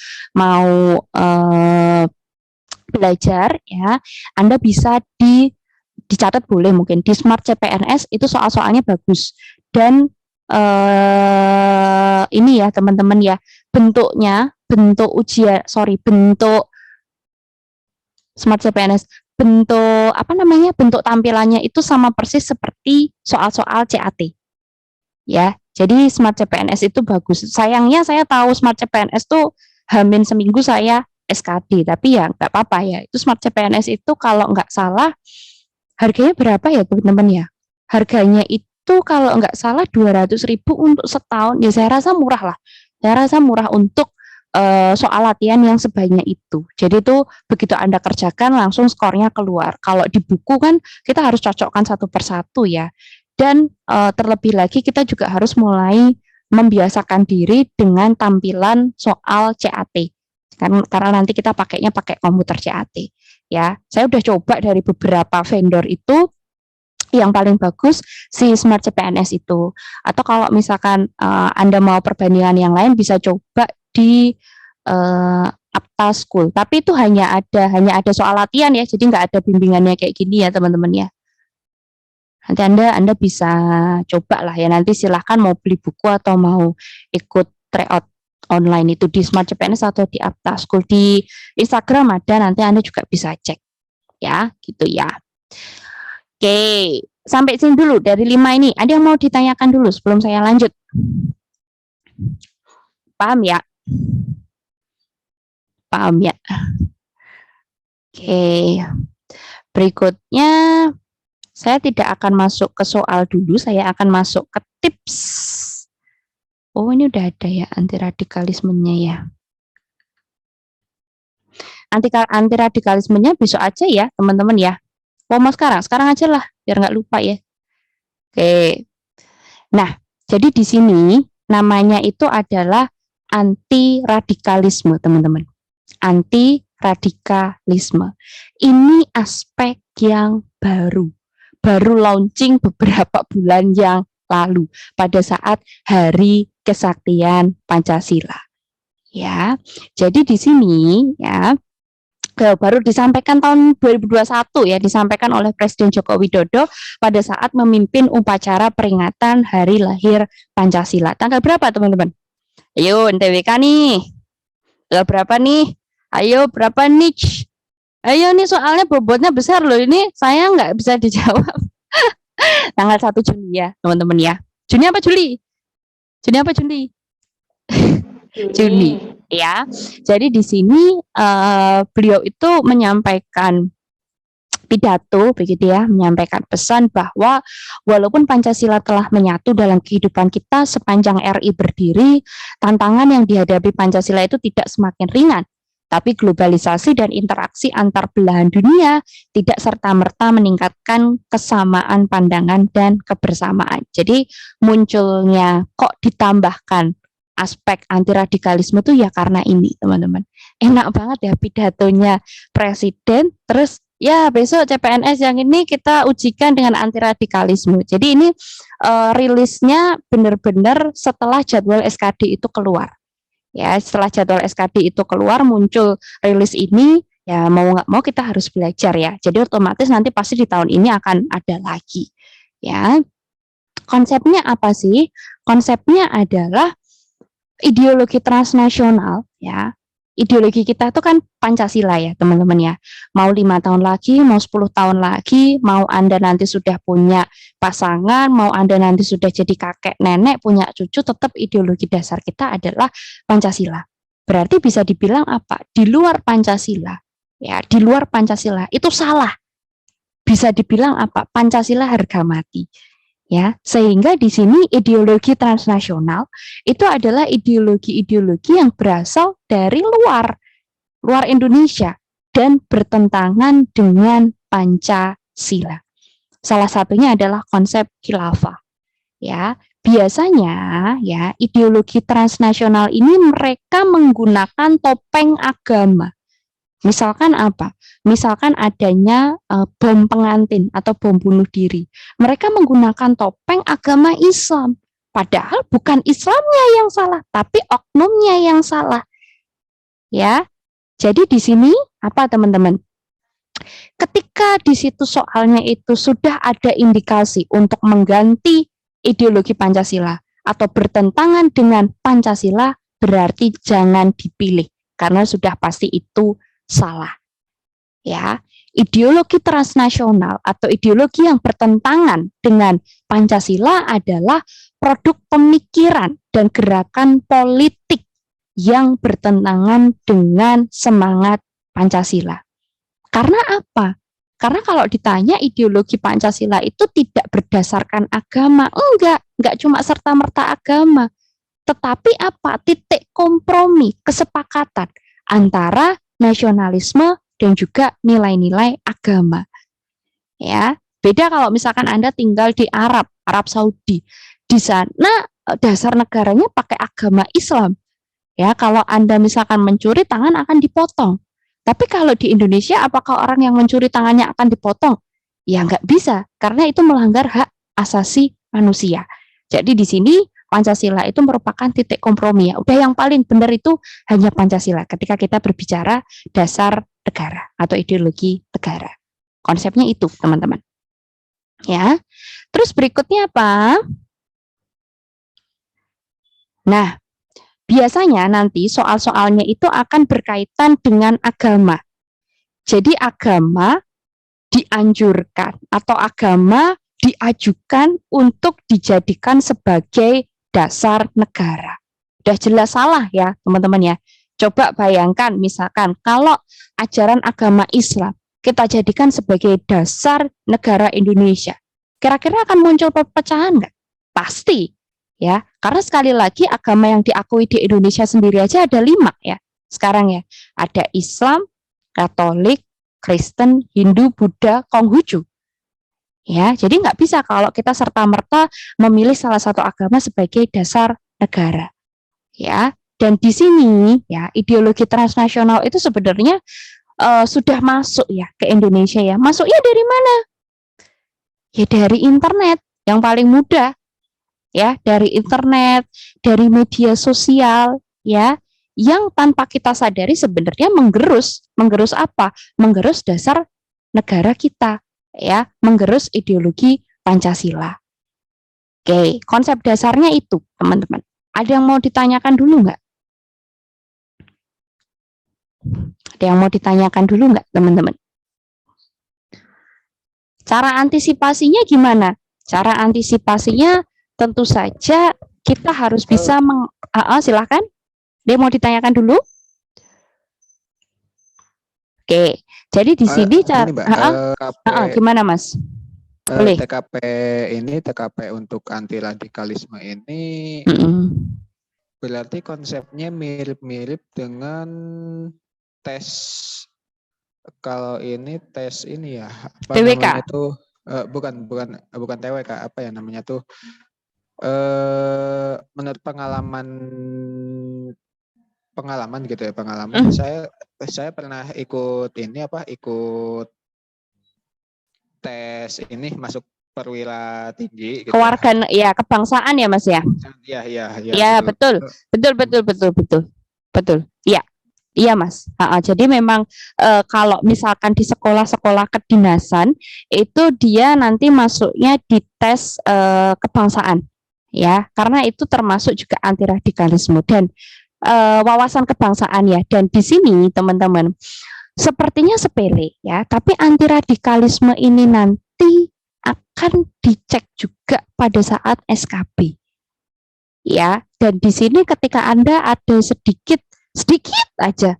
belajar ya, Anda bisa dicatat boleh mungkin di Smart CPNS itu soal-soalnya bagus. Dan ini ya teman-teman ya, bentuk Smart CPNS, bentuk tampilannya itu sama persis seperti soal-soal CAT. Ya, jadi Smart CPNS itu bagus. Sayangnya saya tahu Smart CPNS tuh hamin seminggu saya SKD, tapi ya nggak apa-apa ya. Itu Smart CPNS itu kalau nggak salah harganya berapa ya teman-teman ya? Harganya itu kalau nggak salah 200.000 untuk setahun. Ya saya rasa murah lah. Saya rasa murah untuk soal latihan yang sebanyak itu. Jadi itu begitu Anda kerjakan langsung skornya keluar. Kalau di buku kan kita harus cocokkan satu persatu ya. Dan terlebih lagi kita juga harus mulai membiasakan diri dengan tampilan soal CAT. Karena nanti kita pakainya pakai komputer CAT. Ya, saya udah coba dari beberapa vendor itu yang paling bagus si Smart CPNS itu. Atau kalau misalkan Anda mau perbandingan yang lain bisa coba di Apta School. Tapi itu hanya ada soal latihan ya, jadi nggak ada bimbingannya kayak gini ya teman-teman ya. Nanti Anda bisa coba lah ya, nanti silahkan mau beli buku atau mau ikut tryout online itu di Smart CPNS atau di Apta School. Di Instagram ada, nanti Anda juga bisa cek ya, gitu ya. Oke, sampai sini dulu dari 5 ini. Ada yang mau ditanyakan dulu sebelum saya lanjut? Paham ya? Paham ya? Oke. Berikutnya saya tidak akan masuk ke soal dulu, saya akan masuk ke tips. Oh, ini udah ada ya anti radikalismenya ya. Anti radikalismenya besok aja ya, teman-teman ya. Mau sekarang aja lah, biar nggak lupa ya. Oke. Nah, jadi di sini namanya itu adalah anti radikalisme, teman-teman. Anti radikalisme. Ini aspek yang baru launching beberapa bulan yang lalu pada saat Hari Kesaktian Pancasila. Ya, jadi di sini ya baru disampaikan tahun 2021 ya, disampaikan oleh Presiden Joko Widodo pada saat memimpin upacara peringatan Hari Lahir Pancasila. Tanggal berapa teman-teman? Ayo NTWK nih. Tanggal berapa nih? Ayo berapa nih? Ayo nih soalnya bobotnya besar loh ini, saya nggak bisa dijawab. Tanggal 1 Juni ya teman-teman ya. Juni apa Juli? Juni apa Juli? Juni ya. Jadi di sini beliau itu menyampaikan pidato begitu ya, menyampaikan pesan bahwa walaupun Pancasila telah menyatu dalam kehidupan kita sepanjang RI berdiri, tantangan yang dihadapi Pancasila itu tidak semakin ringan. Tapi globalisasi dan interaksi antar belahan dunia tidak serta-merta meningkatkan kesamaan pandangan dan kebersamaan. Jadi munculnya kok ditambahkan aspek anti radikalisme itu ya karena ini teman-teman. Enak banget ya pidatonya Presiden, terus ya besok CPNS yang ini kita ujikan dengan anti radikalisme. Jadi ini rilisnya benar-benar setelah jadwal SKD itu keluar. Ya, setelah jadwal SKD itu keluar muncul rilis ini, ya mau nggak mau kita harus belajar ya. Jadi otomatis nanti pasti di tahun ini akan ada lagi. Ya, konsepnya apa sih? Konsepnya adalah ideologi transnasional ya. Ideologi kita itu kan Pancasila ya teman-teman ya. Mau 5 tahun lagi, mau 10 tahun lagi, mau Anda nanti sudah punya pasangan, mau Anda nanti sudah jadi kakek nenek, punya cucu, tetap ideologi dasar kita adalah Pancasila. Berarti bisa dibilang apa? Di luar Pancasila, ya di luar Pancasila itu salah. Bisa dibilang apa? Pancasila harga mati. Ya, sehingga di sini ideologi transnasional itu adalah ideologi-ideologi yang berasal dari luar Indonesia dan bertentangan dengan Pancasila. Salah satunya adalah konsep khilafah. Ya, biasanya ya ideologi transnasional ini mereka menggunakan topeng agama. Misalkan apa? Misalkan adanya bom pengantin atau bom bunuh diri. Mereka menggunakan topeng agama Islam. Padahal bukan Islamnya yang salah, tapi oknumnya yang salah. Ya. Jadi di sini apa teman-teman? Ketika di situ soalnya itu sudah ada indikasi untuk mengganti ideologi Pancasila atau bertentangan dengan Pancasila, berarti jangan dipilih karena sudah pasti itu salah. Ya, ideologi transnasional atau ideologi yang bertentangan dengan Pancasila adalah produk pemikiran dan gerakan politik yang bertentangan dengan semangat Pancasila. Karena apa? Karena kalau ditanya ideologi Pancasila itu tidak berdasarkan agama, enggak cuma serta-merta agama, tetapi apa? Titik kompromi, kesepakatan antara nasionalisme dan juga nilai-nilai agama. Ya, beda kalau misalkan Anda tinggal di Arab Saudi. Di sana dasar negaranya pakai agama Islam. Ya, kalau Anda misalkan mencuri, tangan akan dipotong. Tapi kalau di Indonesia, apakah orang yang mencuri tangannya akan dipotong? Ya nggak bisa, karena itu melanggar hak asasi manusia. Jadi di sini Pancasila itu merupakan titik kompromi ya. Udah yang paling benar itu hanya Pancasila ketika kita berbicara dasar negara atau ideologi negara. Konsepnya itu, teman-teman. Ya. Terus berikutnya apa? Nah, biasanya nanti soal-soalnya itu akan berkaitan dengan agama. Jadi agama dianjurkan atau agama diajukan untuk dijadikan sebagai dasar negara. Udah jelas salah ya teman-teman ya. Coba bayangkan misalkan kalau ajaran agama Islam kita jadikan sebagai dasar negara Indonesia. Kira-kira akan muncul perpecahan nggak? Pasti. Ya, karena sekali lagi agama yang diakui di Indonesia sendiri aja ada 5 ya. Sekarang ya, ada Islam, Katolik, Kristen, Hindu, Buddha, Konghucu. Ya, jadi nggak bisa kalau kita serta-merta memilih salah satu agama sebagai dasar negara. Ya, dan di sini ya ideologi transnasional itu sebenarnya sudah masuk ya ke Indonesia ya. Masuknya dari mana? Ya dari internet yang paling mudah. Ya, dari internet, dari media sosial ya, yang tanpa kita sadari sebenarnya menggerus apa? Menggerus dasar negara kita. Ya, menggerus ideologi Pancasila. Oke, konsep dasarnya itu, teman-teman. Ada yang mau ditanyakan dulu nggak? Ada yang mau ditanyakan dulu nggak, teman-teman? Cara antisipasinya gimana? Cara antisipasinya tentu saja kita harus bisa silahkan. Dia mau ditanyakan dulu? Oke, jadi di sini gimana Mas? Boleh. TKP untuk anti radikalisme ini berarti konsepnya mirip-mirip dengan tes. Kalau ini tes ini ya apa TWK. namanya tuh bukan TWK, apa ya namanya tuh menurut pengalaman gitu ya, saya pernah ikut tes ini masuk perwira tinggi gitu. Kewargaan ya, kebangsaan ya Mas ya. Iya. Ya, betul. Iya. Iya Mas. Jadi memang kalau misalkan di sekolah-sekolah kedinasan itu dia nanti masuknya di tes kebangsaan. Ya, karena itu termasuk juga anti radikalisme dan wawasan kebangsaan ya. Dan di sini teman-teman sepertinya sepele ya, tapi anti radikalisme ini nanti akan dicek juga pada saat SKB. Ya, dan di sini ketika Anda ada sedikit aja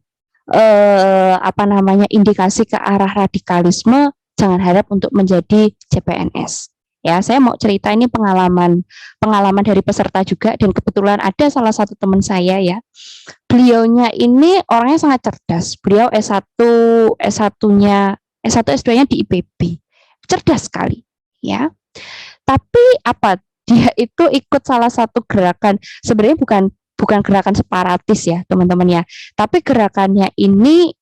indikasi ke arah radikalisme, jangan harap untuk menjadi CPNS. Ya, saya mau cerita ini pengalaman dari peserta juga, dan kebetulan ada salah satu teman saya ya. Beliaunya ini orangnya sangat cerdas. Beliau S1 S2-nya di IPB. Cerdas sekali, ya. Tapi apa? Dia itu ikut salah satu gerakan, sebenarnya bukan gerakan separatis ya, teman-teman ya. Tapi gerakannya ini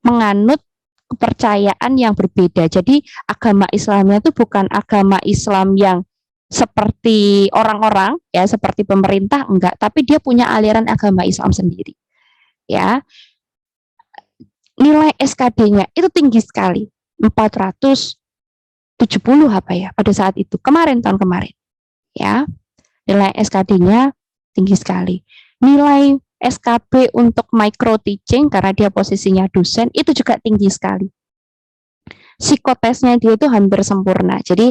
menganut kepercayaan yang berbeda. Jadi agama Islamnya itu bukan agama Islam yang seperti orang-orang ya, seperti pemerintah, enggak, tapi dia punya aliran agama Islam sendiri. Ya. Nilai SKD-nya itu tinggi sekali. 470 apa ya pada saat itu. Tahun kemarin. Ya. Nilai SKD-nya tinggi sekali. Nilai SKB untuk micro teaching karena dia posisinya dosen itu juga tinggi sekali. Psikotesnya dia itu hampir sempurna. Jadi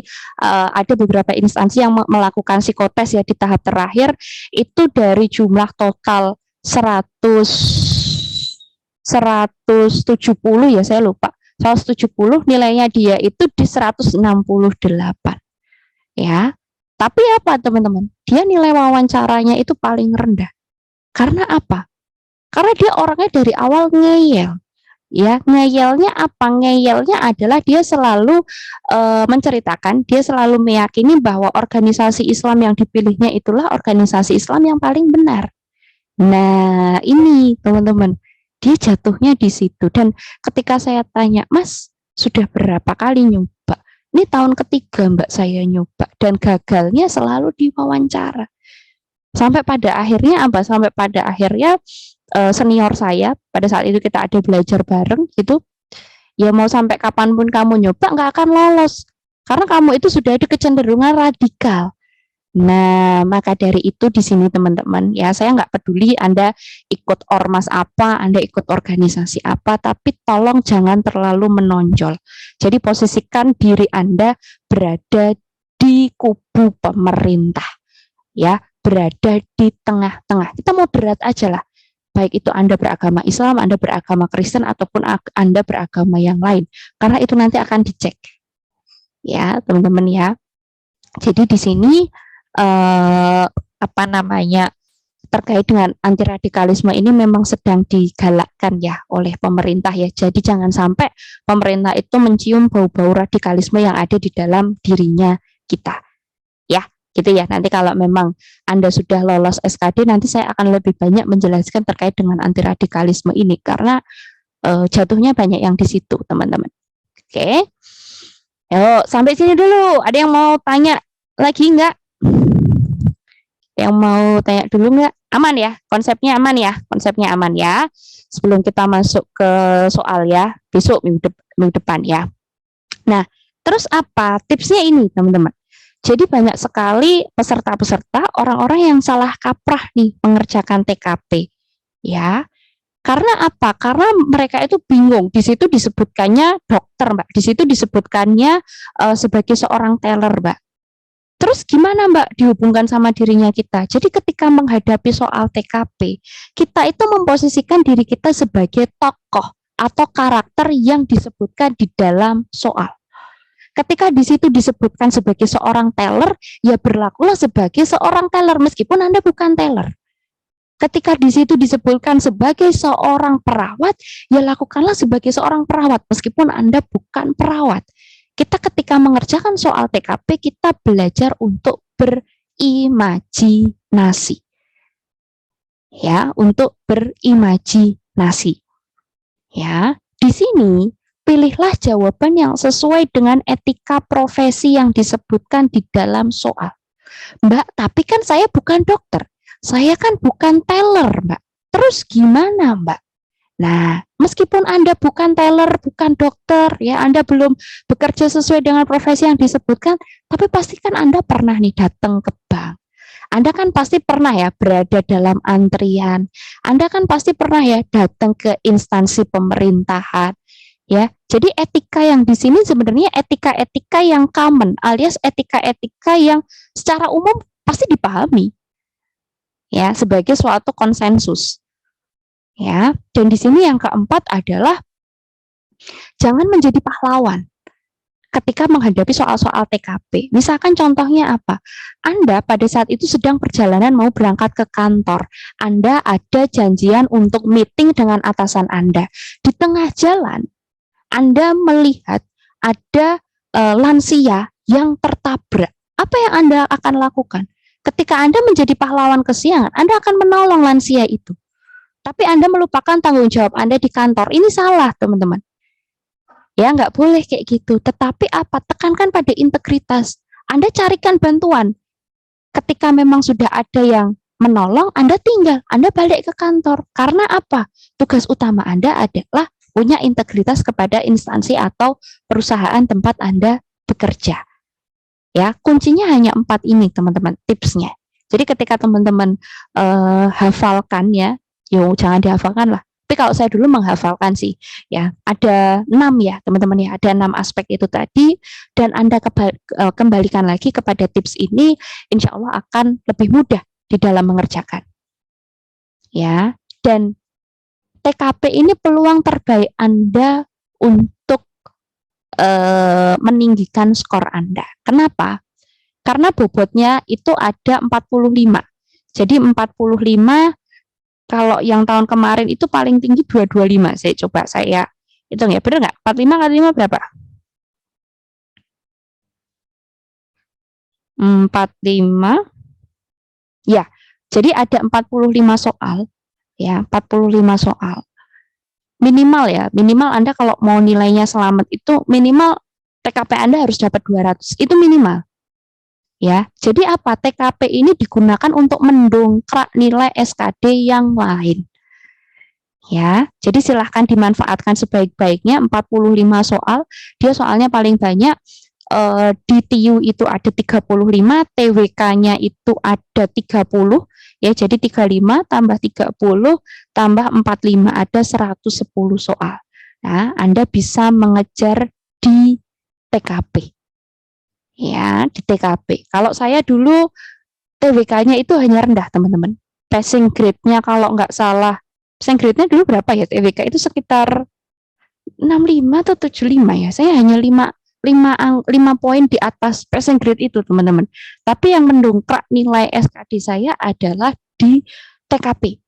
ada beberapa instansi yang melakukan psikotes ya di tahap terakhir itu dari jumlah total 170 ya, saya lupa. 170 nilainya dia itu di 168. Ya. Tapi apa teman-teman? Dia nilai wawancaranya itu paling rendah. Karena apa? Karena dia orangnya dari awal ngeyel. Ya, ngeyelnya apa? Ngeyelnya adalah dia selalu menceritakan, dia selalu meyakini bahwa organisasi Islam yang dipilihnya itulah organisasi Islam yang paling benar. Nah, ini teman-teman, dia jatuhnya di situ. Dan ketika saya tanya, Mas, sudah berapa kali nyoba? Ini tahun ketiga Mbak saya nyoba dan gagalnya selalu di wawancara. Sampai pada akhirnya apa? Sampai pada akhirnya senior saya pada saat itu kita ada belajar bareng gitu. Ya mau sampai kapanpun kamu nyoba nggak akan lolos karena kamu itu sudah ada kecenderungan radikal. Nah, maka dari itu di sini teman-teman, ya saya nggak peduli Anda ikut ormas apa, Anda ikut organisasi apa, tapi tolong jangan terlalu menonjol. Jadi posisikan diri Anda berada di kubu pemerintah, ya, berada di tengah-tengah. Kita mau berat aja lah, baik itu Anda beragama Islam, Anda beragama Kristen, ataupun Anda beragama yang lain, karena itu nanti akan dicek, ya teman-teman ya. Jadi di sini terkait dengan anti radikalisme ini memang sedang digalakkan ya oleh pemerintah ya. Jadi jangan sampai pemerintah itu mencium bau-bau radikalisme yang ada di dalam dirinya kita. Ya, gitu ya. Nanti kalau memang Anda sudah lolos SKD, nanti saya akan lebih banyak menjelaskan terkait dengan anti radikalisme ini karena jatuhnya banyak yang di situ, teman-teman. Oke. Yuk, sampai sini dulu. Ada yang mau tanya lagi enggak? Yang mau tanya dulu enggak? Aman ya? Konsepnya aman ya? Konsepnya aman ya? Sebelum kita masuk ke soal ya, besok minggu depan ya. Nah, terus apa? Tipsnya ini teman-teman. Jadi banyak sekali peserta-peserta orang-orang yang salah kaprah nih mengerjakan TKP. Ya. Karena apa? Karena mereka itu bingung. Di situ disebutkannya dokter, Mbak. Di situ disebutkannya sebagai seorang teller, Mbak. Terus gimana Mbak dihubungkan sama dirinya kita? Jadi ketika menghadapi soal TKP, kita itu memposisikan diri kita sebagai tokoh atau karakter yang disebutkan di dalam soal. Ketika di situ disebutkan sebagai seorang teller, ya berlakulah sebagai seorang teller meskipun Anda bukan teller. Ketika di situ disebutkan sebagai seorang perawat, ya lakukanlah sebagai seorang perawat meskipun Anda bukan perawat. Kita ketika mengerjakan soal TKP, kita belajar untuk berimajinasi. Ya, untuk berimajinasi. Ya, di sini pilihlah jawaban yang sesuai dengan etika profesi yang disebutkan di dalam soal. Mbak, tapi kan saya bukan dokter. Saya kan bukan teller, Mbak. Terus gimana, Mbak? Nah, meskipun Anda bukan teller, bukan dokter, ya Anda belum bekerja sesuai dengan profesi yang disebutkan, tapi pastikan Anda pernah nih datang ke bank. Anda kan pasti pernah ya berada dalam antrian. Anda kan pasti pernah ya datang ke instansi pemerintahan. Ya, jadi etika yang di sini sebenarnya etika-etika yang common, alias etika-etika yang secara umum pasti dipahami. Ya, sebagai suatu konsensus. Ya, dan di sini yang keempat adalah jangan menjadi pahlawan. ketika menghadapi soal-soal TKP. Misalkan contohnya apa? Anda pada saat itu sedang perjalanan mau berangkat ke kantor. Anda ada janjian untuk meeting dengan atasan Anda. Di tengah jalan, Anda melihat ada lansia yang tertabrak. Apa yang Anda akan lakukan? Ketika Anda menjadi pahlawan kesiangan, Anda akan menolong lansia itu. Tapi Anda melupakan tanggung jawab Anda di kantor. Ini salah, teman-teman. Ya, nggak boleh kayak gitu. Tetapi apa? Tekankan pada integritas. Anda carikan bantuan. Ketika memang sudah ada yang menolong, Anda tinggal. Anda balik ke kantor. Karena apa? Tugas utama Anda adalah punya integritas kepada instansi atau perusahaan tempat Anda bekerja. Ya, kuncinya hanya 4 ini, teman-teman, tipsnya. Jadi ketika teman-teman hafalkan ya, jangan dihafalkan lah. Tapi kalau saya dulu menghafalkan sih, ya ada 6 ya, teman-teman ya, ada 6 aspek itu tadi, dan Anda kembalikan lagi kepada tips ini, insya Allah akan lebih mudah di dalam mengerjakan. Ya, dan TKP ini peluang terbaik Anda untuk meninggikan skor Anda. Kenapa? Karena bobotnya itu ada 45. Jadi 45, kalau yang tahun kemarin itu paling tinggi 225. Saya hitung ya, benar nggak? 45 kali 5 berapa? 45. Ya, jadi ada 45 soal. Ya, 45 soal. Minimal ya, minimal Anda kalau mau nilainya selamat itu minimal TKP Anda harus dapat 200, itu minimal. Ya, jadi apa? TKP ini digunakan untuk mendongkrak nilai SKD yang lain. Ya, jadi silahkan dimanfaatkan sebaik-baiknya. 45 soal, dia soalnya paling banyak. Di TIU itu ada 35, TWK-nya itu ada 30. Ya, jadi 35 tambah 30 tambah 45, ada 110 soal. Nah, Anda bisa mengejar di TKP. Ya, di TKP. Kalau saya dulu TWK-nya itu hanya rendah, teman-teman. Passing grade-nya kalau nggak salah, passing grade-nya dulu berapa ya? TWK itu sekitar 65 atau 75 ya. Saya hanya 5 poin di atas passing grade itu, teman-teman. Tapi yang mendongkrak nilai SKD saya adalah di TKP.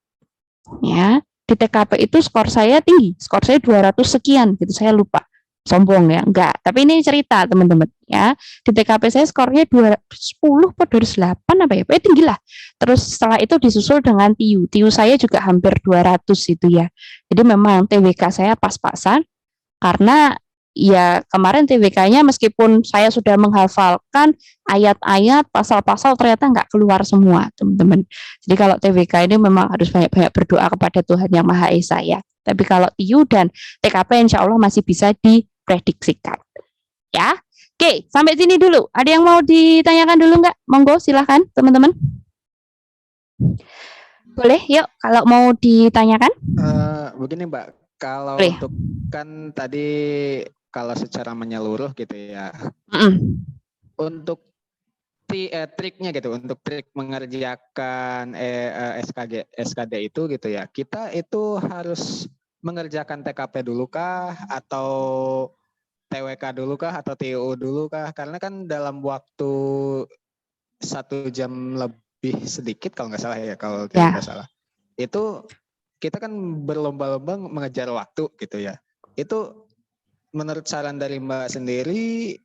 Ya, di TKP itu skor saya tinggi, skor saya 200 sekian gitu, saya lupa. Sombong ya, enggak. Tapi ini cerita, teman-teman, ya. Di TKP saya skornya 210 atau 208 apa ya? Pokoknya tinggi lah. Terus setelah itu disusul dengan TIU. TIU saya juga hampir 200 itu ya. Jadi memang TWK saya pas-pasan karena ya kemarin TWK-nya meskipun saya sudah menghafalkan ayat-ayat, pasal-pasal ternyata nggak keluar semua, teman-teman. Jadi kalau TWK ini memang harus banyak-banyak berdoa kepada Tuhan Yang Maha Esa ya. Tapi kalau TIU dan TKP insya Allah masih bisa diprediksikan. Ya, oke, sampai sini dulu. Ada yang mau ditanyakan dulu nggak? Monggo, silahkan teman-teman. Boleh, yuk kalau mau ditanyakan. Begini Mbak, kalau Boleh. untuk kan tadi kalau secara menyeluruh gitu ya, untuk triknya gitu, untuk trik mengerjakan SKD itu gitu ya, kita itu harus mengerjakan TKP dulu kah, atau TWK dulu kah, atau TIU dulu kah? Karena kan dalam waktu 1 jam lebih sedikit kalau nggak salah ya, kalau tidak nggak salah, itu kita kan berlomba-lomba mengejar waktu gitu ya. Itu menurut saran dari Mbak sendiri,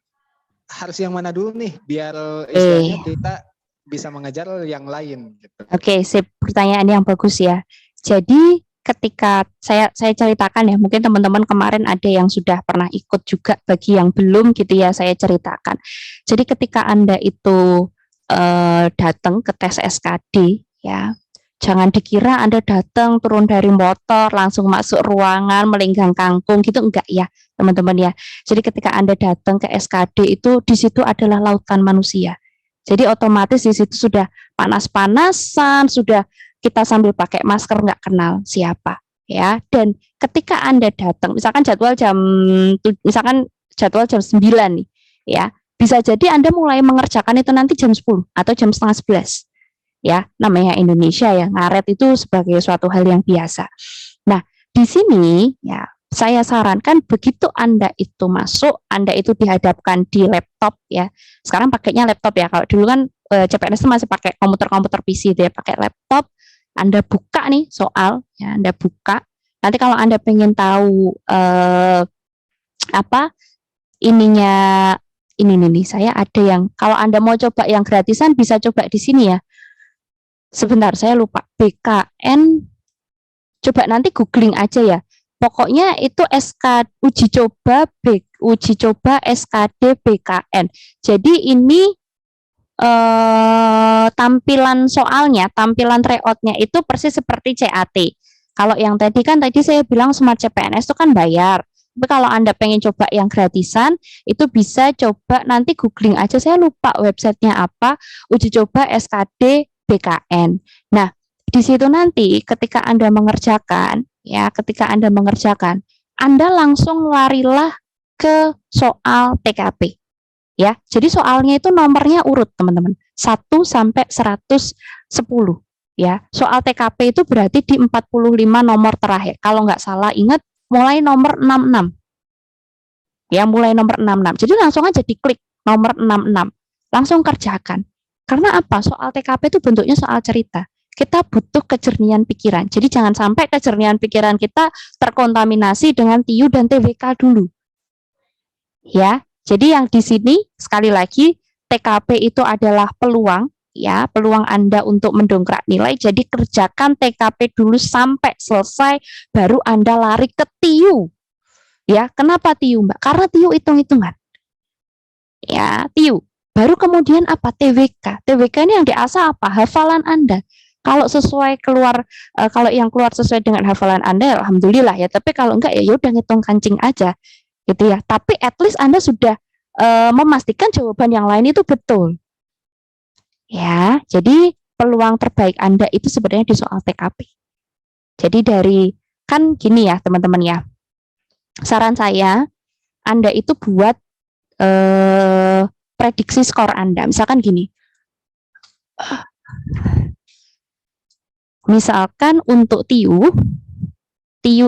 harus yang mana dulu nih biar istilahnya kita bisa mengejar yang lain gitu. Oke, sip, pertanyaan yang bagus ya. Jadi ketika saya ceritakan ya, mungkin teman-teman kemarin ada yang sudah pernah ikut juga, bagi yang belum gitu ya, saya ceritakan. Jadi ketika Anda itu datang ke tes SKD ya, jangan dikira Anda datang turun dari motor langsung masuk ruangan melenggang kangkung gitu, enggak ya teman-teman ya. Jadi ketika Anda datang ke SKD itu di situ adalah lautan manusia. Jadi otomatis di situ sudah panas-panasan, sudah kita sambil pakai masker nggak kenal siapa ya. Dan ketika Anda datang, misalkan jadwal jam 9 nih ya, bisa jadi Anda mulai mengerjakan itu nanti jam 10 atau jam setengah 11. Ya, namanya Indonesia ya, ngaret itu sebagai suatu hal yang biasa. Nah, di sini ya saya sarankan begitu Anda itu masuk, Anda itu dihadapkan di laptop ya. Sekarang pakainya laptop ya. Kalau dulu kan CPNS itu masih pakai komputer PC dia pakai laptop. Anda buka nih soal ya, Anda buka. Nanti kalau Anda pengen tahu apa ininya ini nih saya ada yang kalau Anda mau coba yang gratisan bisa coba di sini ya. Sebentar saya lupa BKN, coba nanti googling aja ya. Pokoknya itu uji coba SKD BKN. Jadi ini tampilan soalnya, tampilan tryout-nya itu persis seperti CAT. Kalau yang tadi saya bilang Smart CPNS itu kan bayar. Tapi kalau Anda pengen coba yang gratisan, itu bisa coba nanti googling aja. Saya lupa websitenya apa, uji coba SKD BKN. Nah, di situ nanti ketika Anda mengerjakan, Anda langsung larilah ke soal TKP. Ya, jadi soalnya itu nomornya urut, teman-teman. 1 sampai 110. Ya, soal TKP itu berarti di 45 nomor terakhir. Kalau nggak salah ingat mulai nomor 66. Ya, mulai nomor 66. Jadi langsung aja diklik nomor 66. Langsung kerjakan. Karena apa? Soal TKP itu bentuknya soal cerita. Kita butuh kejernihan pikiran. Jadi jangan sampai kejernihan pikiran kita terkontaminasi dengan TIU dan TWK dulu. Ya, jadi yang di sini sekali lagi TKP itu adalah peluang ya, peluang Anda untuk mendongkrak nilai. Jadi kerjakan TKP dulu sampai selesai baru Anda lari ke TIU. Ya, kenapa TIU, Mbak? Karena TIU hitung-hitungan. Ya, TIU. Baru kemudian apa? TWK. TWK ini yang diasah apa? Hafalan Anda. Kalau sesuai kalau yang keluar sesuai dengan hafalan Anda, alhamdulillah ya. Tapi kalau enggak ya udah ngitung kancing aja, gitu ya. Tapi at least Anda sudah memastikan jawaban yang lain itu betul. Ya, jadi peluang terbaik Anda itu sebenarnya di soal TKP. Jadi kan gini ya teman-teman ya. Saran saya, Anda itu buat prediksi skor Anda. Misalkan gini. Misalkan untuk TIU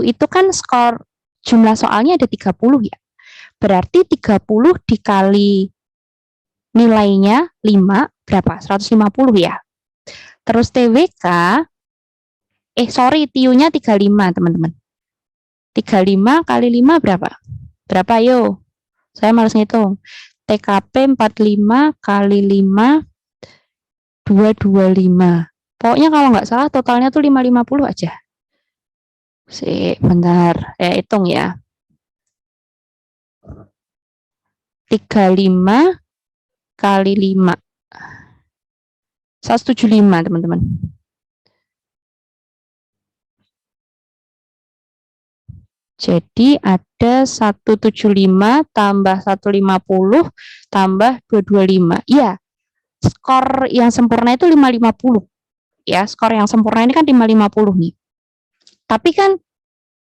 itu kan skor jumlah soalnya ada 30 ya. Berarti 30 dikali nilainya 5 berapa? 150 ya. Terus TWK TIU-nya 35, teman-teman. 35 kali 5 berapa? Berapa yo? Saya malas ngitung. TKP 45 kali 5 225. Pokoknya kalau nggak salah totalnya tuh 550 aja. Bentar, saya hitung ya. 35 kali 5. 175, teman-teman. Jadi ada 175 tambah 150 tambah 225. Iya, skor yang sempurna itu 550. Ya, skor yang sempurna ini kan 550 nih. Tapi kan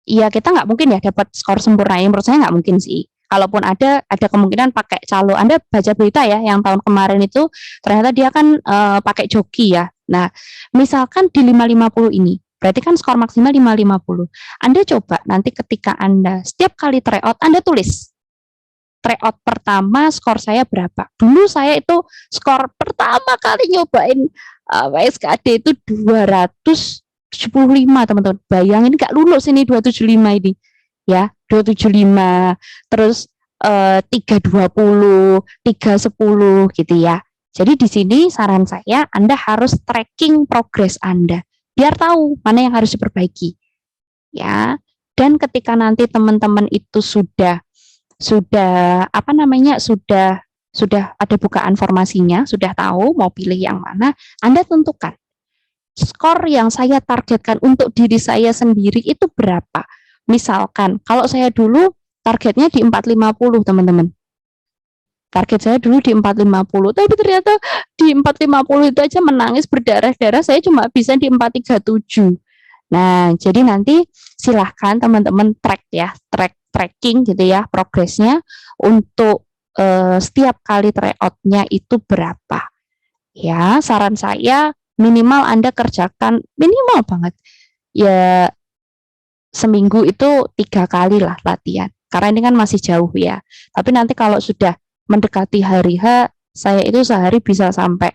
ya kita nggak mungkin ya dapat skor sempurna. Yang menurut saya nggak mungkin sih. Kalaupun ada kemungkinan pakai calo. Anda baca berita ya yang tahun kemarin itu ternyata dia kan pakai joki ya. Nah, misalkan di 550 ini, berarti kan skor maksimal 550. Anda coba nanti ketika Anda setiap kali tryout Anda tulis tryout pertama skor saya berapa. Dulu saya itu skor pertama kali nyobain SKD itu 275, teman-teman. Bayangin nggak lulus ini 275 ini. Ya, 275, terus 320, 310 gitu ya. Jadi di sini saran saya Anda harus tracking progres Anda biar tahu mana yang harus diperbaiki. Ya. Dan ketika nanti teman-teman itu sudah ada bukaan formasinya, sudah tahu mau pilih yang mana, Anda tentukan skor yang saya targetkan untuk diri saya sendiri itu berapa. Misalkan kalau saya dulu targetnya di 450, teman-teman. Target saya dulu di 450, tapi ternyata di 450 itu aja menangis berdarah-darah, saya cuma bisa di 437. Nah, jadi nanti silahkan teman-teman tracking gitu ya progresnya untuk setiap kali tryout-nya itu berapa. Ya, saran saya minimal Anda kerjakan minimal banget ya seminggu itu 3 kali lah latihan. Karena ini kan masih jauh ya. Tapi nanti kalau sudah mendekati hari H, saya itu sehari bisa sampai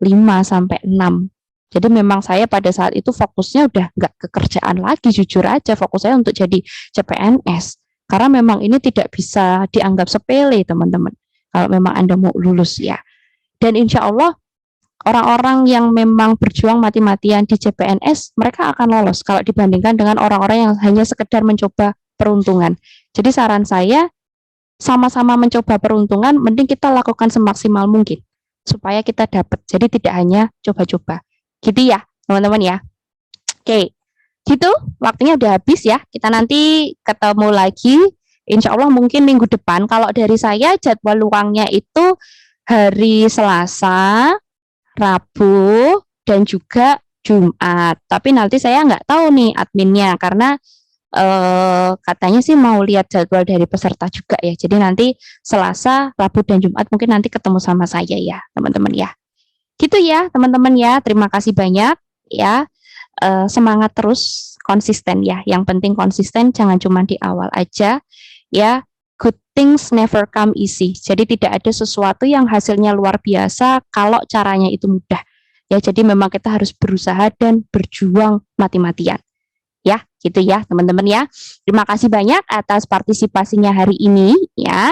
5 sampai 6. Jadi memang saya pada saat itu fokusnya udah nggak ke kerjaan lagi, jujur aja fokus saya untuk jadi CPNS. Karena memang ini tidak bisa dianggap sepele teman-teman. Kalau memang Anda mau lulus ya. Dan insya Allah orang-orang yang memang berjuang mati-matian di CPNS, mereka akan lolos kalau dibandingkan dengan orang-orang yang hanya sekedar mencoba peruntungan. Jadi saran saya, sama-sama mencoba peruntungan, mending kita lakukan semaksimal mungkin supaya kita dapat. Jadi tidak hanya coba-coba. Gitu ya, teman-teman ya. Oke, gitu. Waktunya udah habis ya. Kita nanti ketemu lagi. Insya Allah mungkin minggu depan. Kalau dari saya jadwal luangnya itu hari Selasa, Rabu, dan juga Jumat. Tapi nanti saya nggak tahu nih adminnya karena katanya sih mau lihat jadwal dari peserta juga ya. Jadi nanti Selasa, Rabu, dan Jumat mungkin nanti ketemu sama saya ya, teman-teman ya. Gitu ya, teman-teman ya. Terima kasih banyak ya. Semangat terus, konsisten ya. Yang penting konsisten, jangan cuma di awal aja ya. Good things never come easy. Jadi tidak ada sesuatu yang hasilnya luar biasa kalau caranya itu mudah. Ya, jadi memang kita harus berusaha dan berjuang mati-matian. Ya, gitu ya teman-teman ya. Terima kasih banyak atas partisipasinya hari ini ya.